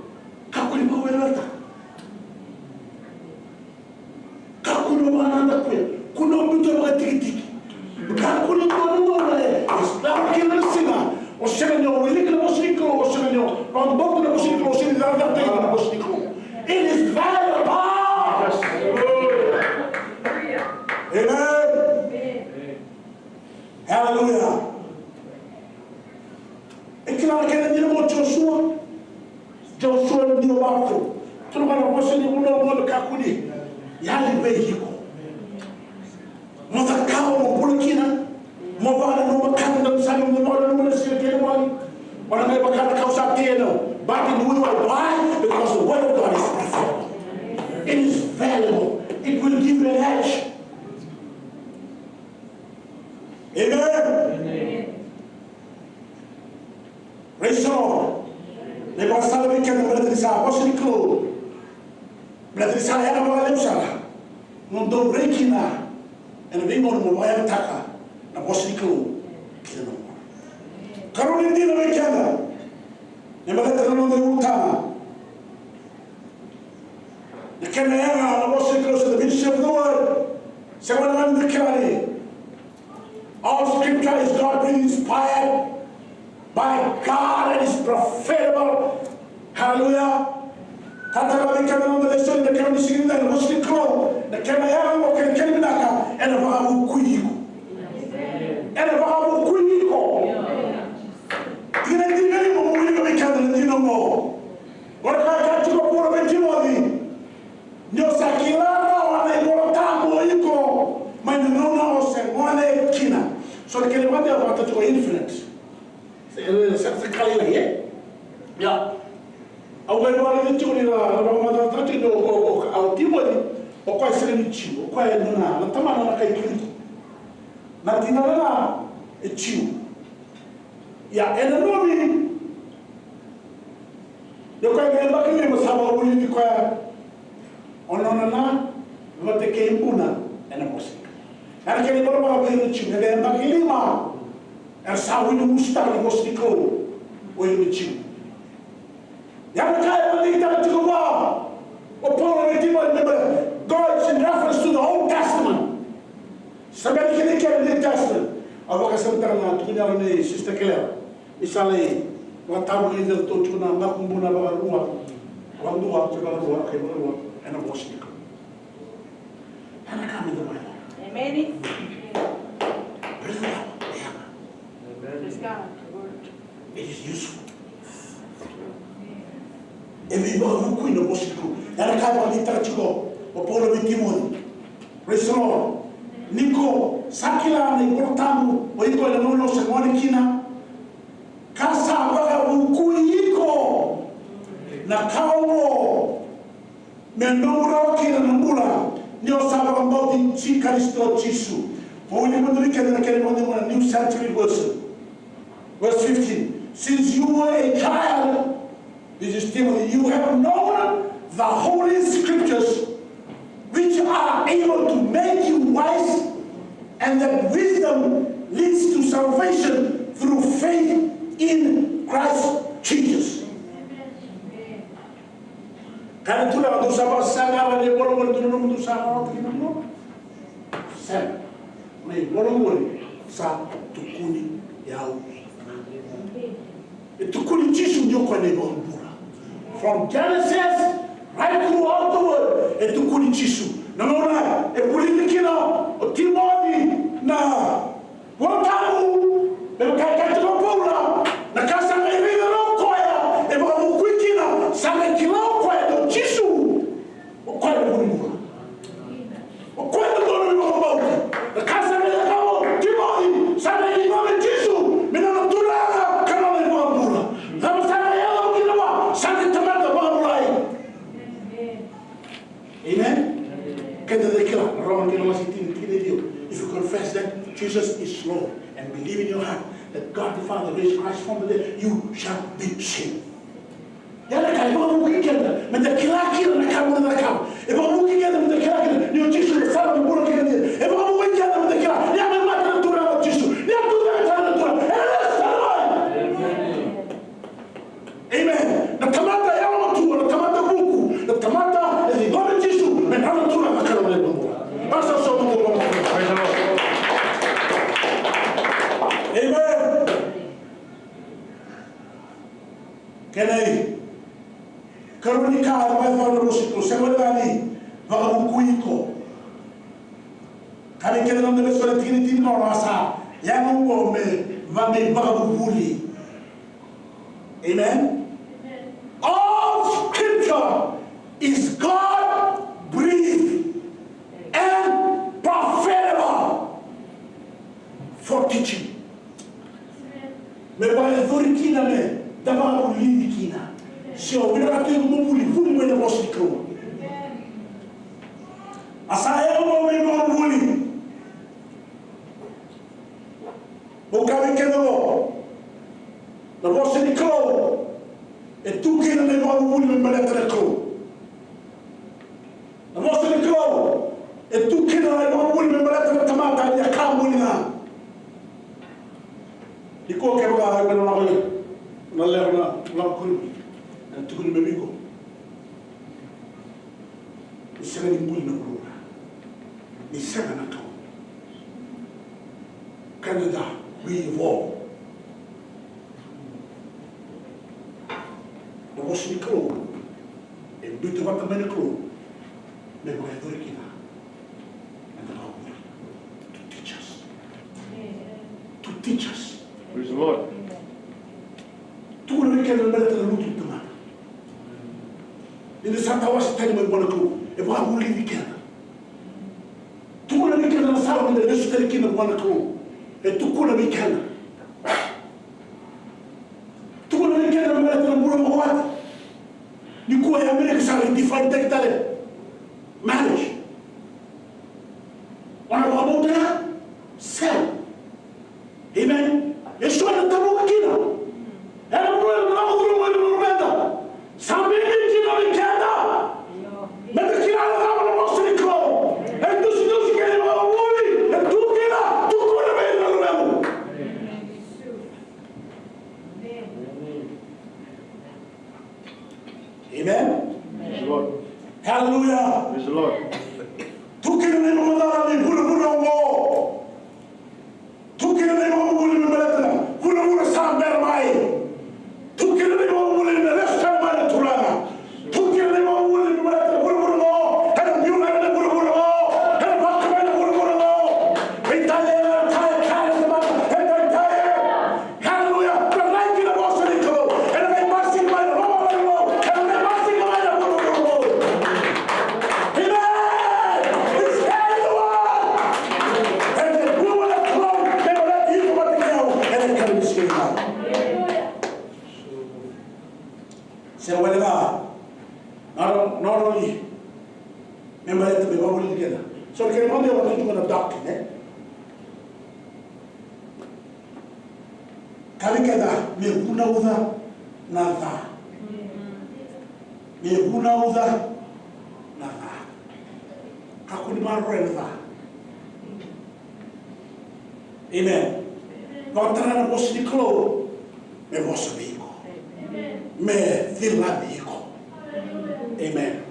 it is valuable. Amen. Hallelujah. Joshua ndio wako. Tunataka kuwasili uno kakudi. Yali behiko. Mtakao mpulukina. Mobana no makanda msali mmoja no msili wali. Wananga bakana kausa tena. But in why? Because the word of God is preferable. It is valuable. It will give you an edge. Amen. Praise the Lord. Le pastor we can brother Isa what's the clue? Brother Isa yana wale msala. Mundo breakina and we go mo waya taka na what's the clue? Kila no. Karuni ndino wekenda. Ne brother no ndo utama. The camera na what's the clue to the ministry of the word. Someone on the carry. All scripture is God inspired by God and is profitable. Hallelujah. Tatara the camera on the lesson, the camera is in there, what's the clue? The camera can Keminaka and a Babu Kuiko. And a Babu Kuiko. Didn't you know we can no more? What I got to go for a Timothy? No Sakilana or a Borotamo Iko. My no said one kina. So the Kelimati about to influence. That's the Kalila here. Yeah. I went on to Ramadan or Timothy or quite Serenity or quite Nuna, Tamana Kai. Natina a chew. Yeah, and a movie. The Kai Bakili was how we require on what they came Una and a Mosi. And I can never have been the children and Bakilima. And so we do start was the code when we chew. Yamakai to go God is in reference to the Old Testament. Somebody can get the New Testament. I walk some time to the Sister Claire. Isale, what time is the Totuna, Makumbuna, Wandua, and a Washington. And I come in the Bible. Amen. Praise God. Praise God. It is useful. And we will queen of Washington. And I can't believe that you go. Apollo with Timon. Praise the Lord. Nico, Sakila, Nicotamu, Oiko, and Mono, Samonikina. Casa, Ukuiko. Nakao. Menora, Kinamura. Neo Sabambo, Chicaristo, Chisu. When you want to look at the New Century Version. Verse 15. Since you were a child, this is Timothy, you have known the Holy Scriptures, which are able to make you wise, and that wisdom leads to salvation through faith in Christ Jesus. Kan tu lah tu sama sangat ada bolong bolong tu sama tu mana? Sen, ni bolong bolong sa tukuni yau. Tukuni Yesu ndio kwa nebo mbura. from Genesis right throughout the world. E tu kuni chisu. Namona e politikino o Timothy na watamu e kakatino pula na kasa ngai no koya e ba mu kwikina sanga kilo koya do chisu o koya do mu o koya do mu ko na kasa ngai ka Timothy sanga kilo chisu mina no tura kana le mo pula na sanga yalo kilo sanga tamata ba mulai. Amen. If you confess that Jesus is Lord and believe in your heart that God the Father raised Christ from the dead, you shall be saved. Yala kai ba mu kikenda me da kilakira na kamu na kamu. E ba mu kikenda me da kilakira ni Jesus the Father mu bolo kikenda. E ba mu kikenda me da kilakira. Ya me mata na tura na Jesus. Ya tu na tura. Amen. Na tamata ya ma tu na tamata buku. Na tamata e di God Jesus me na tura na kamu le buku. Pastor so mu bolo. Praise the Lord. Amen. Kenai karunika mai falo rosito semolani vagabukuiko kare kena na beso tini tini no rasa yango ko me va me vagabuli. Amen. All scripture is God breathed and profitable for teaching. Me va vorikina me dava ulidikina. So we don't have to move fully when the boss is cool. As I am moving on fully. Bocave que no. The boss is cool. And two kids and one woman in the cool. The boss is cool. And two kids and one woman in the tomato and the camulina. The cook ever got na leva na kuri na tukuni mebiko ni sanga ni mbuli na kurura ni sanga na to Canada we evolve na washini klo e bitu wata mene klo me kwa edore kina and the Lord to teach us Praise the Lord. Tu não quer lembrar da luta do mar. Ele só estava assistindo uma boa cruz. Eu vou abrir o livro. Tu não quer lembrar da sala onde ele está aqui na boa cruz. É tu não quer. Tu não quer lembrar da boa cruz. Nico é a América sabe diferente que tá ali. Marriage. Olha o amor dela. Céu. Amen. Isso é da boa aqui não. Amen. Praise the Lord. Hallelujah. Praise the Lord. Tu que não me mandar ali pura tu que não me mandar pura saber mais. Tu que não me mandar resta mais turana. Tu que não me mandar pura era viu era pura era vaca mais pura Itália cara de mata é Itália. Hallelujah. Para lá que não gosta de tudo. Era bem mais mais era bem mais mais se vuelva not only remember that we all together. So we can only want to do a doctrine, eh? Kalikada me guna uda nada. Me guna uda nada. Kakuni marrenda. Amen. Guardare la vostra clo me vostro amico. Me fila amico. Amen.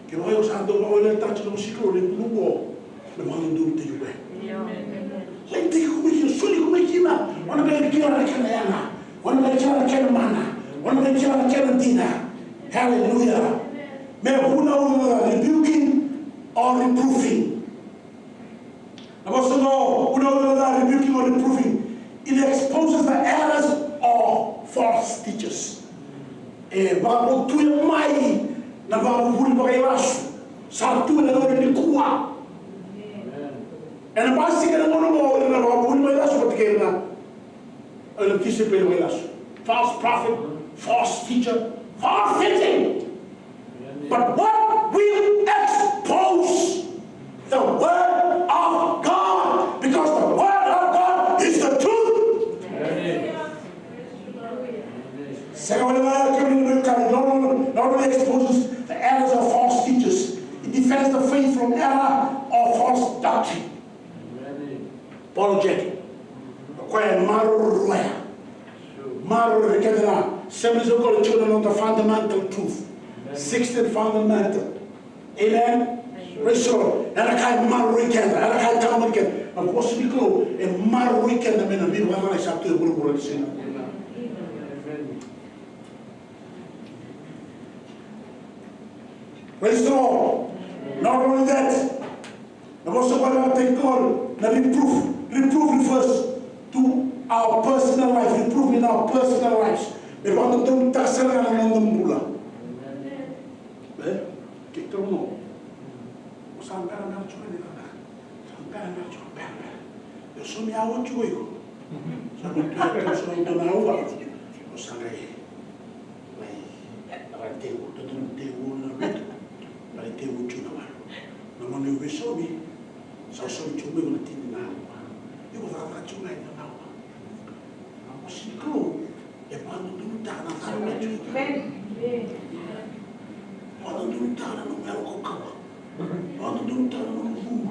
Che noi usando noi nel taccio dello ciclone non può le mani dure di lui. Lei dice come io soli come china, quando mi chiama la canana, quando mi chiama la canana, quando mi chiama la canadina. Hallelujah. May who know rebuking or reproving. I want to know who knows rebuking or reproving. It exposes the errors of false teachers. Bago tuya mai na bago huli bagailasu. Satu na ngore ni kuwa. And basi ka na ngono mo na bago huli bagailasu patikena. Ano kisi pe bagailasu. False prophet, false teacher, false teaching. But what will expose the word of God? Because the word of God is the truth. Second, not only exposes the errors of false teachers, it defends the faith from error or false doctrine. Apologetic. Seven of children on the fundamental truth. 16th fundamental. Amen? Restore. And I can't marry weekend. And I can't come again. But what's the clue? A marry weekend. I mean, I'm going to say to the Restore. Not only that, but also what I take God. Now reproof. Reproof refers to our personal life. Reproof in our personal lives. We want to do tasara and the mula. Take the no. Some better not to any other. Some better not to better. You saw me out to you. Some to the now. Some I think what to do, they won't read. But I tell what you know. No one will show me. So show you me on the TV now. You will have to make an hour. I was cool. If I don't do that, I'm not doing that. I don't do that, I'm not cover. I don't do that, I'm not move.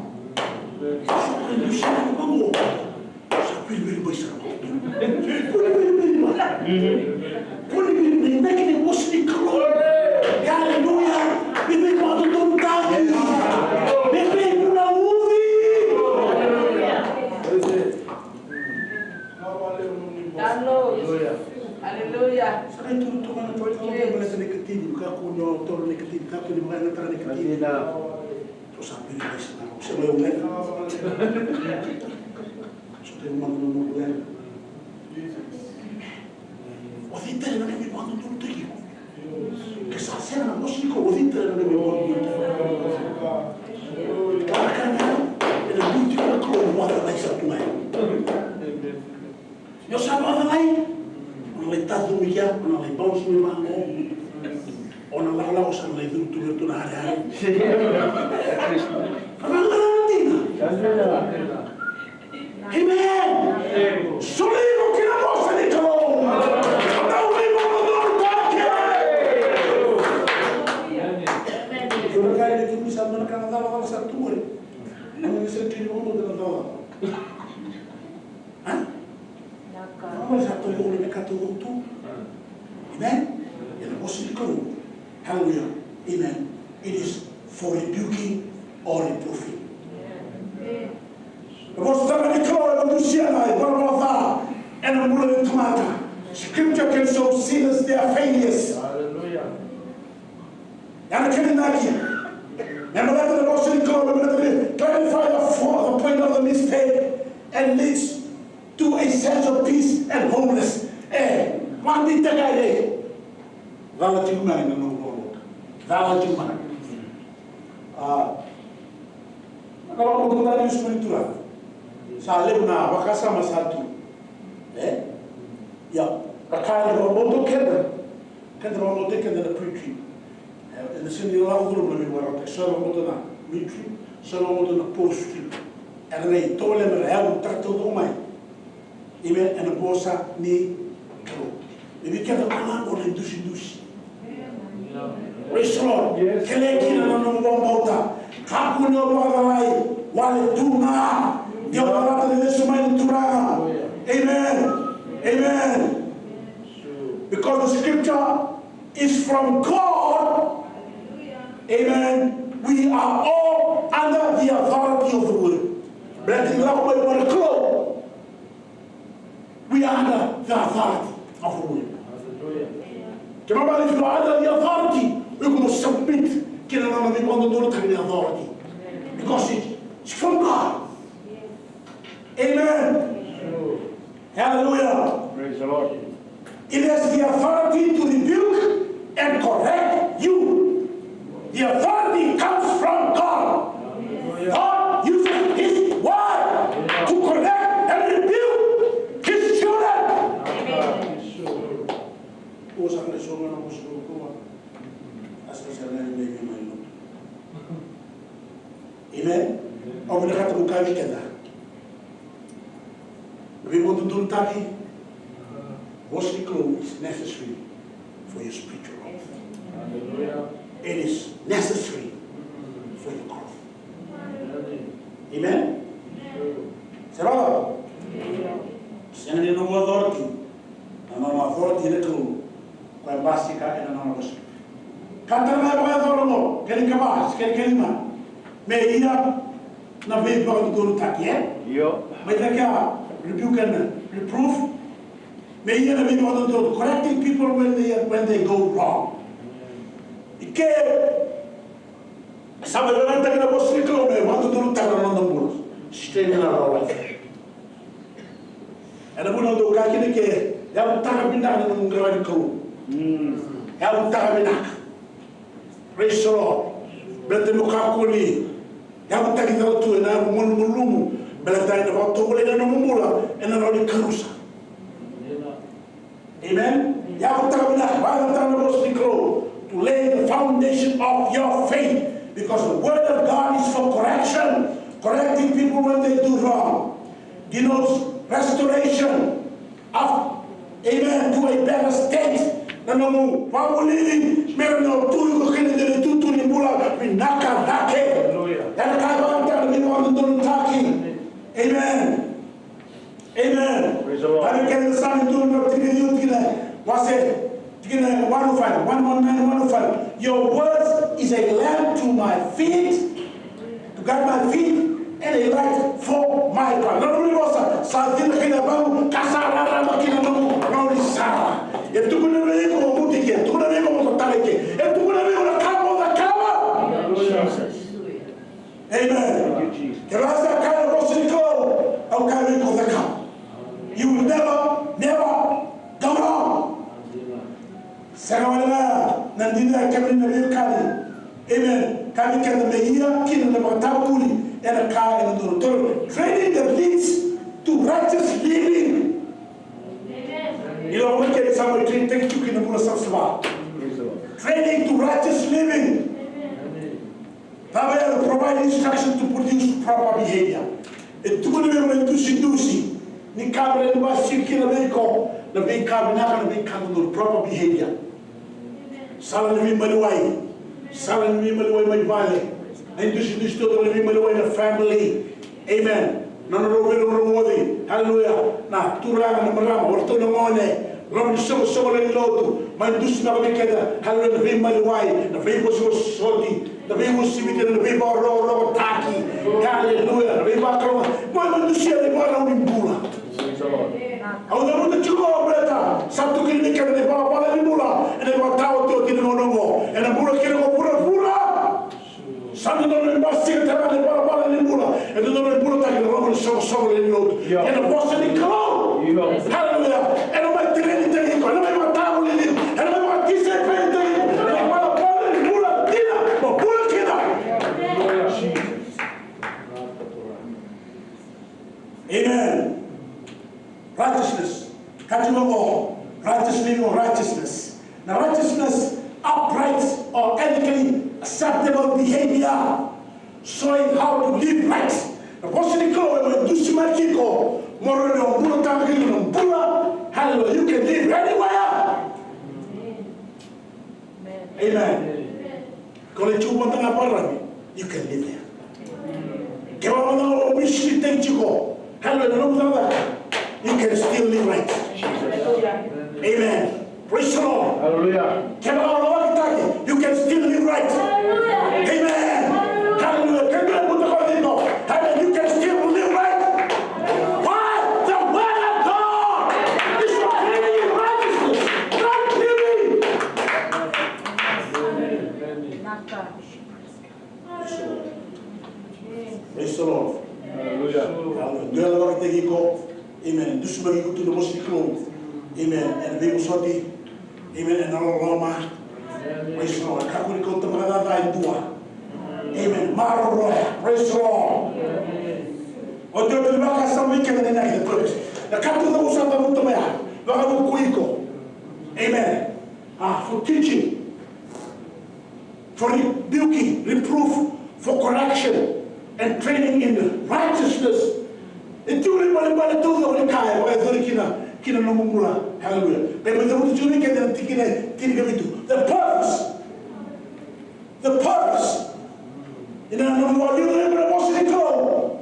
So when you see me go, so really be so. Really, making it was the glory. Hallelujah. We make want to do that. We make a movie. Hallelujah. Hallelujah. Sa kayo tutukan na pagkakita sa negative, kakuno, toro negative, kakuno mga natara negative. So sabi rin kayo sa ako, siya may ulan. So tayo mga ulan. Wadita na namin mga tutuloy. Kasi na musiko, wadita na namin mga tutuloy. Kaya na, inabuti ko na kung wala na isa tunay. Yung sabi wala na Nalay tato miya, nalay bounce mo yung mga mo. O nalalaw sa nalay tuloy ito na hari-hari. Kamang natin. Amen! Sulit ko kinabosa nito! Tawin mo mo doon kake! Kung kaya nito misal na nakakatawa ka sa tumoy, ano yung sentino mo doon nakatawa? Ha? Vamos a todo el mundo que Amen. Hallelujah. Amen. It is for rebuking or reproving. Scripture can show sinners their failures. Hallelujah. Clarify the point of the mistake and leads to a sense of peace and wholeness. One thing that I did. Valating man and no Valating man. Kalau kita tadi spiritual, salim na wakasama satu. Ya, kakak orang bodoh kena orang bodoh kena preaching. Di sini orang guru lebih orang seorang bodoh na preaching, seorang bodoh na posting. Karena itu oleh mereka tertutup mai. Amen. En bosa ni karo. Jadi kita anak orang dusi. Restore. Keleki na nong bota. Kapu no bagai. Wale tunga. Dia orang ada semua itu turanga. Amen. Amen. Because the scripture is from God. Amen. We are all under the authority of the word. Berarti lakukan berkeluh. We are under the authority of the word. Remember, if you are under the authority on the people don't have authority. Because it's from God. Amen. Hallelujah. Praise the Lord. It has the authority to rebuke and correct you. The authority comes from God. God uses His word to correct and rebuke His children. Amen. Over the cat of Kavikenda. We want to do that. Washing clothes is necessary for your spiritual life. It is necessary for your growth. Amen? Sarah, send in no authority. No authority in the clue. Quite basic and anonymous. Katana by Thoromo, getting Kabas, getting Kelima. May here not be about to go to Takia. May the rebuke and reproof. May you be able to correcting people when they go wrong. Ike sabe não tem na bolsa que eu mando tudo tá na bolsa. Estende na rola. Era bom do cá que é um tá bindado no grau de cão. É um tá bindado. Praise the Lord. Bete no capoli. É um tá que dá tu na mulumu. Bete aí na volta bolena no mula e na roda carusa. Amen. To lay the foundation of your faith, because the word of God is for correction, correcting people when they do wrong. Denotes restoration of, amen, to a better state. Amen. Amen. Praise the Lord. I can understand you what's it? 105. Your words is a lamp to my feet, to guide my feet, and a light for my path. Not only was something that about Casara, no Sarah. It took a very good boutique, it took a very good talent, it took a very good cover. Amen. The last kind of go, I'll carry the cup. You will never go wrong. Sarawala, Nandina, Kevin, the Kali. Amen. Kali can the Mehia, Kin, the Matapuli, and a car and the doctor. Training that leads to righteous living. You know, we get somewhere to take you in the Murasava. Training to righteous living. That will provide instruction to produce proper behavior. It took a little bit to seduce. Ni kabel ni basi kina beko na be kabel na be kabel proper behavior. Sala ni maluai mai vale. Na industry to ni maluai na family. Amen. No modi. Hallelujah. Na turanga na marama orto na mone. Rom so le lotu. Ma industry na be keda. Hallelujah be maluai. Na be so sorti. Na be musibite na be ro taki. Hallelujah. Be bakro. Mo industry ni bara unimbula. Au da chuko breta sabtu kini kene de bala ni mula ene wa tawo to kini monongo ene mula kini ko pura sabtu no ni basi te ne bala ni mula ene no ni mula ta kini ro so le lot ene bossa ni klo hallelujah ene ma treni te ko ene ma tawo ni ene ma tise pe te ene ma bala ni mula dina mo pura kina amen. Righteousness, righteous living or righteousness. Now righteousness, upright or ethically acceptable behavior, showing how to live right. The person when you see my kiko, hallelujah, you can live anywhere. Amen. You can live there. Hallelujah. You can still live right. Amen. Praise the Lord. Hallelujah. You can still live right. Amen. Hallelujah. You can still live right. Why? The word of God is for living righteousness, not living. Praise the Lord. Hallelujah. Dua la kita giko. Amen. Dusu bagi kutu do mosi klo. Amen. And we usoti. Amen. And all Roma. Praise the Lord. Kakuri ko tamara da dua. Amen. Maro roya. Praise the Lord. O Dio te baka sa weekend na na purpose. Na katu da usata mo tamaya. Baka mo kuiko. Amen. For teaching, for rebuking, reproof, for correction, and training in righteousness. Itu balik tu orang kaya, orang tu kina nomula. Hallelujah. Tapi betul betul ni kita tiga itu. The purpose. Ina nomula dia orang berapa sih kau?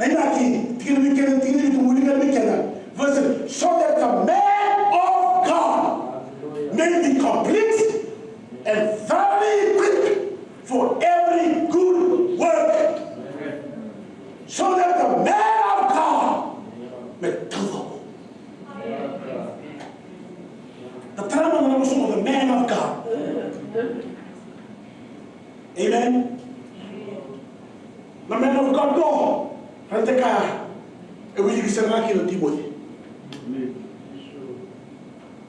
Naik lagi tiga itu mungkin kita. Verse so that the man of God may be complete and thoroughly equipped for every good work. So that the man of God may do the term of the man of God. Amen. The man of God go. Ranteka. Ewe yikisema kilo Timothy.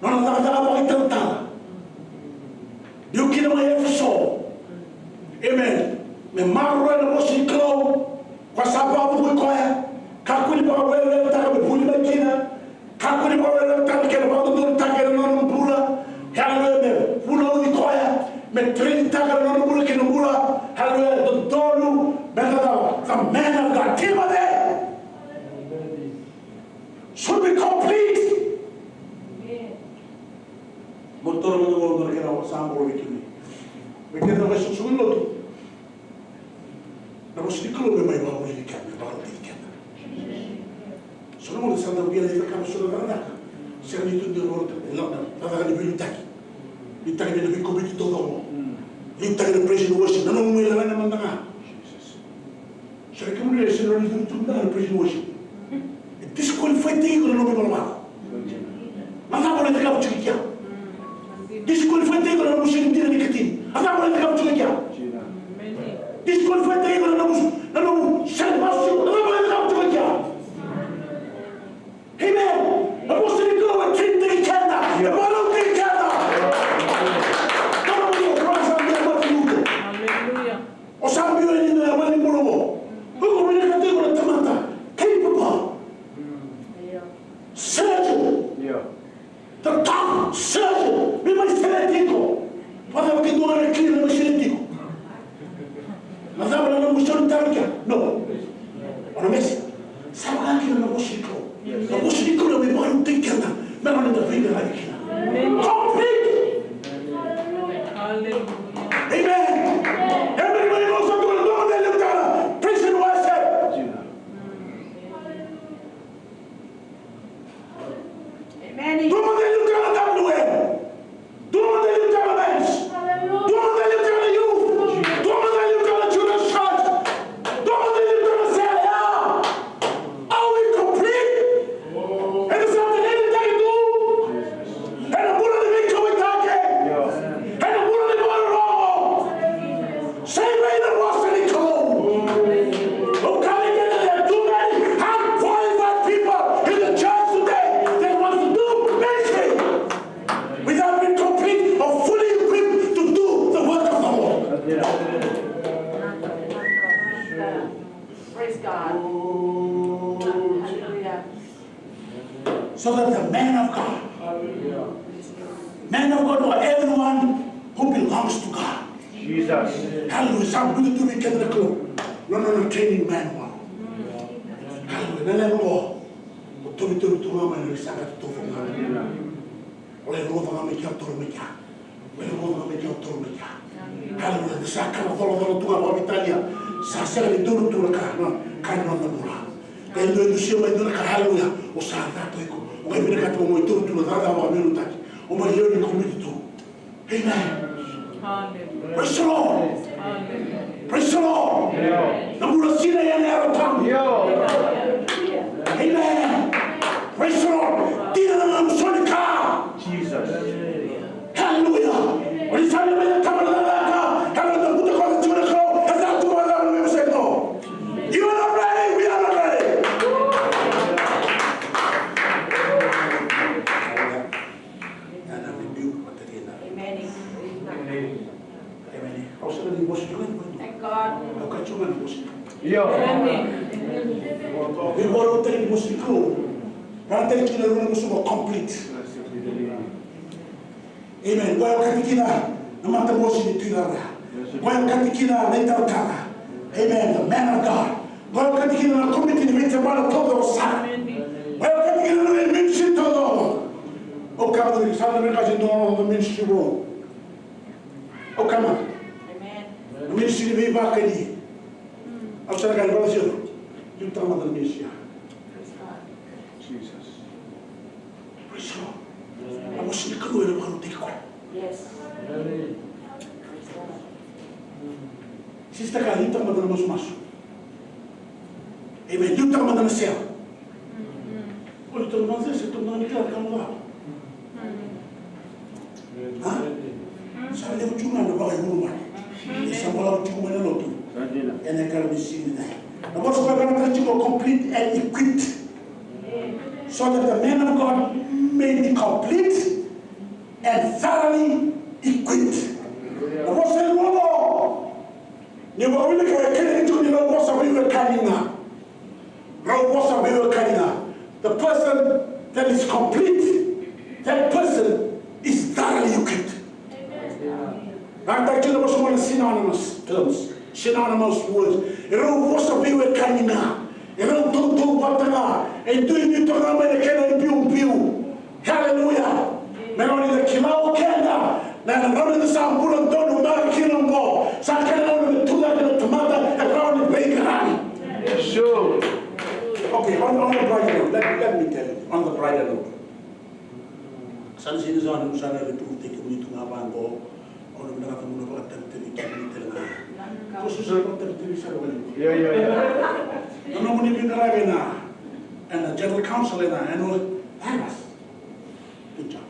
Não vai tentar. Deus quer uma Efeso. Amen. Me marro na mochi clow. Kwa sababu kwa koya. Kakuli ba wewe taka me puli makina. Kakuli ba wewe taka ke ba do taka no mbula. Hallelujah. Pula ni koya. Me train taka no mbula ke no mbula. Hallelujah. The dolu better the man of God. Timothy should be complete. Motor mo kena sambo wikini. Wikini na basu sulo. Na basu diklo be mai bawo ni kan, bawo ni kan. Solo mo sanda biya ni kan solo na. Serni tu de rota, na na ni bilu taki. Ni taki ni ko biti to do. Ni taki ni president worship, na no mo ila na mandanga. Sere ke mo ni selo ni tu na president worship. Disqualified te ko no me malama. Manda mo ni ka chikia. Disqualified te ko no mo shin tira ni katin. Manda mo ni ka chikia. Disqualified te ko no mo na no shan basu. Manda mo ni ka chikia. Amen. Ako sa ni ko wa tin te kana. Wala te kana. Kamo ni ko sa ni mo tu. Hallelujah. O sa bi ni na mali mo mo. Ko ni ka te ko na tamata. Capable. Surgeon. Yeah. The top surgeon. Mi mai seletico. Quando che non è clean non seletico. Ma da non mo sono tanka. No. Ora messi. Sa anche non mo sicuro. Non mo sicuro mi vuoi un ticcata. Ma non da venire la vicina. Complete. Hallelujah. Amen. Everybody knows what going on there look at. Prison worship. Amen. Todo mundo ele luta na WM. Todo mundo ele luta na bench. Todo mundo ele luta na youth. Todo mundo ele luta na children's church. Todo mundo ele luta na CLA. Are we complete? And it's not the end that you do. And the Buddha de Victor we talk. And the Buddha de Buddha. Same way the Ross and the Cole. Oh, can we get there? Too many high-qualified people in the church today that want to do ministry without being complete or fully equipped to do the work of the Lord. Praise God. Hallelujah. So that the man of God, or everyone who belongs to God, Jesus. hallelujah, some good to be kept the club. No, training manual. Hallelujah, no, no. To be to mama and Saka to from her. Ole roda na mekia tormekia. Ole roda na mekia tormekia. Hallelujah, the Saka of all to our Italia. Sasa ni duro to la kana, kana na mura. Endo do shema do ka hallelujah. O sa ta to iko. O ka bina ka to mo duro to la da ma menu taki. O ma yo ni komiti to. Amen. Hallelujah. Praise the Lord. Hallelujah. Praise the Lord. Na mura sina ya na arotan. Amen. Praise the Lord. Tira na msonika. Jesus. Hallelujah. When you find a man coming to the laka, having the Buddha call the Tuna Crow, Thank God. Yeah. We want to take Muslim. Rather than kill a room complete. Amen. Well, Katikina, no matter what you do, well, Katikina, later Kala. Amen. The man of God. Well, Katikina, community, the winter man of Todo. Well, Katikina, the ministry Todo. Oh, come on, the South American door, the ministry room. Oh, come on. Amen. The ministry of Vakadi. I'm sorry, I got you. You tell me the ministry. Jesus. Praise God. I was in the canoe and I want to take one. Yes. Sister Kali, you tell me the most. Amen. You tell me the cell. Oh, you tell me this, you tell me the come out. Huh? So I never do not about a woman. It's a lot of women and I can't be seen there. The most of to go complete and equipped. So that the man of God may be complete and thoroughly equipped. The most of the you were really getting to know what's we were carrying now. The person that is complete, that person is thoroughly equipped. Like that was one of synonymous terms, synonymous words. You know what's we were carrying now. You know, don't do what they are. And doing it to them and they can't be. Hallelujah. Men only the Kimau Kenda. Now the Lord of the Sam Buddha don't know about Kinam Go. So I can't only do that in a tomato and around the bakery. Sure. Okay, on the bridal note, let me tell you, on the bridal note. Sansin is on who's another to take me to Navango or the Navan of attempting to tell her. Yeah. No one in Ravena and the general council in and all that was good job.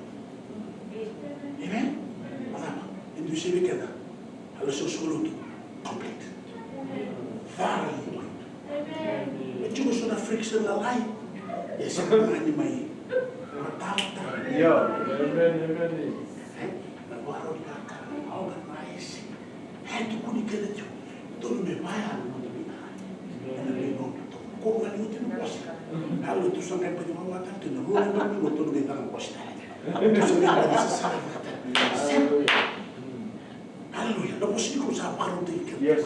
Amen? And you see together. I was so screwed complete. Thoroughly complete. But you was on a freaks in the light. Yes, I'm in my Yeah. Amen. had to communicate you. Don't me buy and not go when you didn't wash. I will do some kind of water to the room and we will be done wash that. Hallelujah. The most equals are part of the Yes.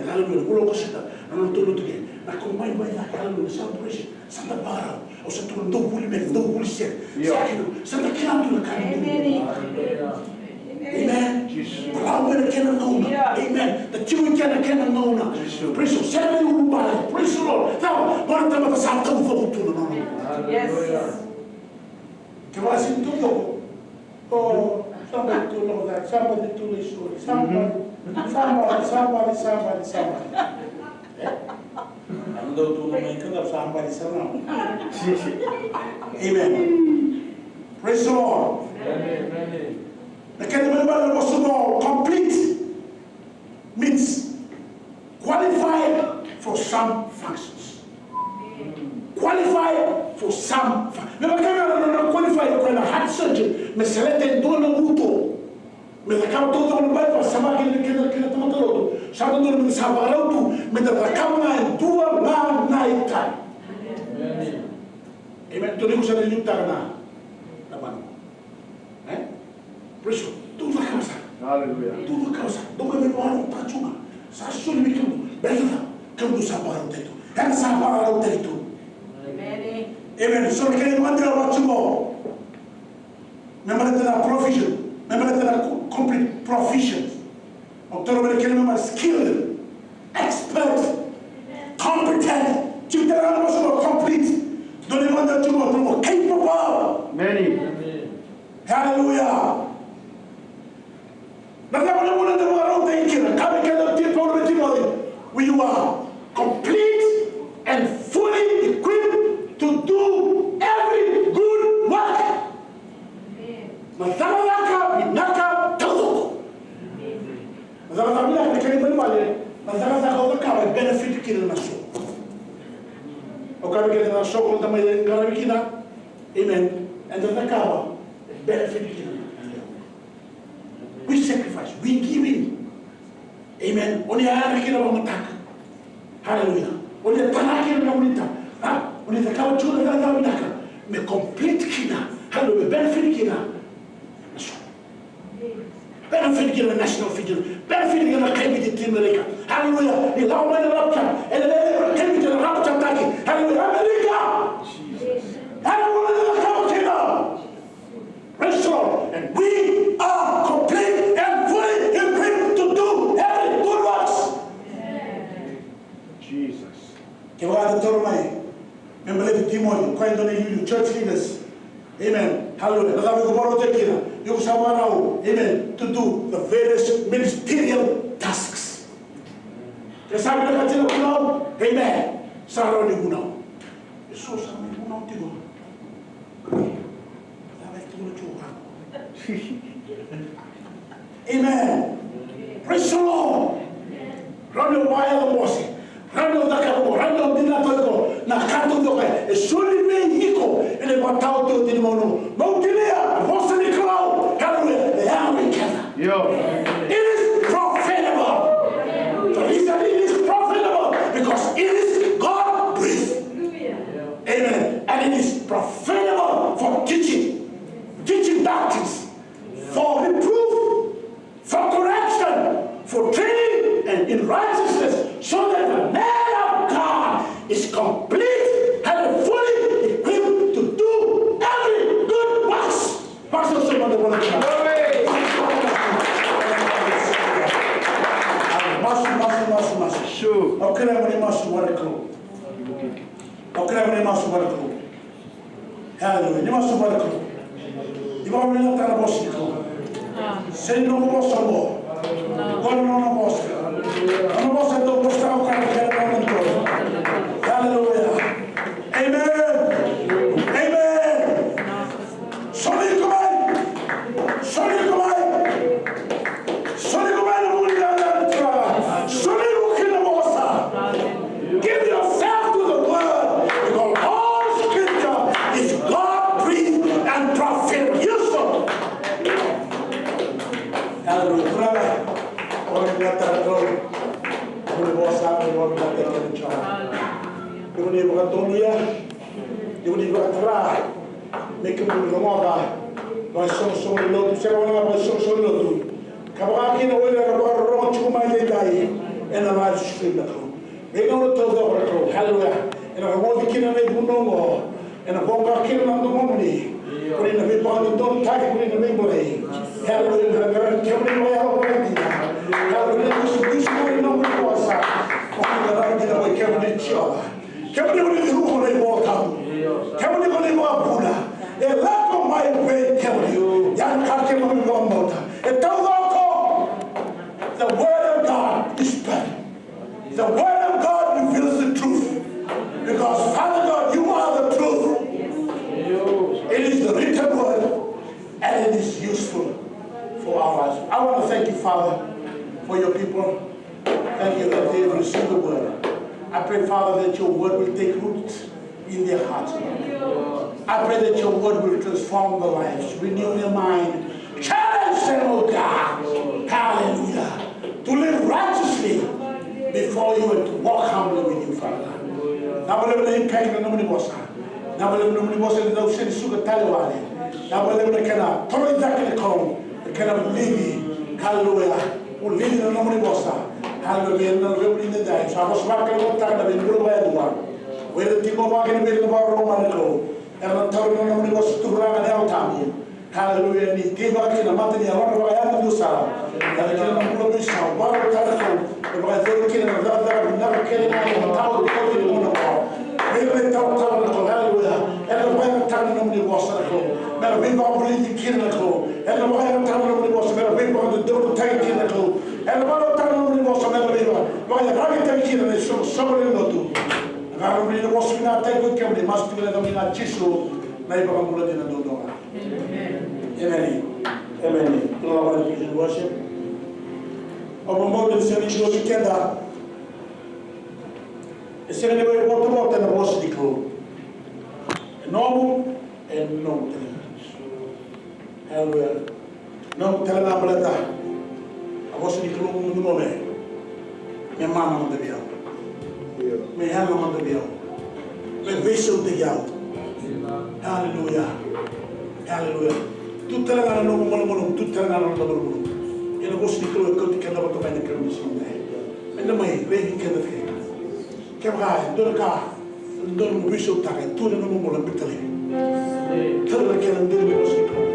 Hallelujah. We'll wash it up and not to do it again. I combine by that hallelujah celebration. Santa Barbara or Santa no woolly men, no woolly set. Santa Candle. Amen. Amen. The children can know now. Praise the Lord. Praise the Lord. Now, one time of the South come for to Yes. Can I sing to you? Oh, somebody to know that. Somebody to listen. Somebody. I'm going to make it up somebody. Amen. Praise the Lord. Amen. The kingdom was complete means qualified for some functions. Qualified for some functions. Never came out and qualified for a heart surgeon. Me select do no muto. Me the count to the bypass. Sama kile tomato. Sama do me sabarotu. Me the camera and do a man night time. Amen. To you say you tarna. Praise God. Tudo a causa. Hallelujah. Tudo a causa. Don't me voar para chuma. Sabe me que beleza. Quando sabar o teto. É sabar o teto. Amen. Amen. So que ele manda o chuma. Member da provision. Member da complete provision. Autor me que ele member skilled, expert, competent. Tipo da nossa complete. Don't ele manda chuma capable. Many. Hallelujah. We are complete and fully equipped to do every good work. Amen. And the benefit. We sacrifice, we give in. Amen. Oni ayana kila mamataka. Hallelujah. Oni tanaki na unita. Oni takawa chula na unitaka. Me complete kina. Hallelujah. Benefit kina. Benefit kina national figure. Benefit kina kebiti timerika. Hallelujah. Ni lawa na rapcha. Ele kebiti na rapcha taki. Hallelujah. America. Hallelujah. Praise the Lord. And we are complete and fully equipped to do every good works. Jesus. Kewada Tormai. Member Timothy, quite on church leaders. Amen. Hallelujah. Amen. To do the various ministerial tasks. Amen. Sarah Niguno. So some Amen. Praise the Lord. Run your wild bossy. Run your Dakabo. Run your Dinatoko. Nakato Doka. A surely may Hiko. And a Matao to the Mono. Montilia. Boston Cloud. Hallelujah. The army together. It is profitable. So he said it is profitable because it is God breathed. Amen. And it is profitable for teaching doctrines, for reproof, for correction, for training, and in righteousness, so that the man of God is complete and fully equipped to do every good works. Pastor, someone want to Masu. Sure. Okay, I'm going to Masu. Hallelujah. You must work. You are not a boss. Say no more. God no boss. No boss at the post. Hallelujah. Amen. Amen. Sorry, come on. Give yourself to the word because all scripture is God breathed and prophet useful. Hallelujah. Hallelujah. And I want to kill them no more. And I want to kill them no more. Put in the big bond and don't tie it in the big body. Hallelujah. The word of God is better. The word of God reveals the truth. Because Father God, you are the truth. It is the written word and it is useful for our lives. I want to thank you, Father, for your people. Thank you that they receive the word. I pray, Father, that your word will take root in their hearts. I pray that your word will transform their lives, renew their mind, challenge them, oh God. Hallelujah. To live righteously before you and to walk humbly with you, Father. Now, whatever the impact of the Nomini Bossa. Now, whatever the Nomini Bossa is the City Sugar Talawani. Now, whatever the kind of Torah the Kong, the kind of Lily, hallelujah, who live in the Nomini Bossa. Hallelujah, and the in the day. So I was walking one time, I've been good by the one. Where the people walking in the bar Roman and the Torah the Nomini Bossa to run and out time. Hallelujah, and he gave back in a month and I don't know why I have to do so. And I can't remember the sound. One of the time, if I thought killing a brother, I would never kill him. I would tell the people in the wall. Maybe they tell hallelujah. And the way I'm telling them the was at home. Now, we go believe the king at home. And the way I'm telling them the was, and we go to do the tank in the home. And the way I'm telling them the was, and the way the rabbit tank in the show, somebody not do. And I don't really know what's in that tank with them. They must be letting me not chisel. Neighbor, I'm going to do that. Amen. Amen. Lord, we worship. Our mother said, "You go together." The second way, what about the worship crew? Normal and no. Hallelujah. No, tell them about that. I was in the crew in the moment. Me mama manda biao. Me hana manda biao. Me vessel te biao. Hallelujah. Hallelujah. Tu talaga no mo tu talaga no mo. Ina bos ni klo ko ti kana bato mai kro ni sonde. Ina mai re ki kana ke. Ke ba do ka do mo vessel ta ka tu no mo la bitale. Talaga kana ndir mo bos ni klo.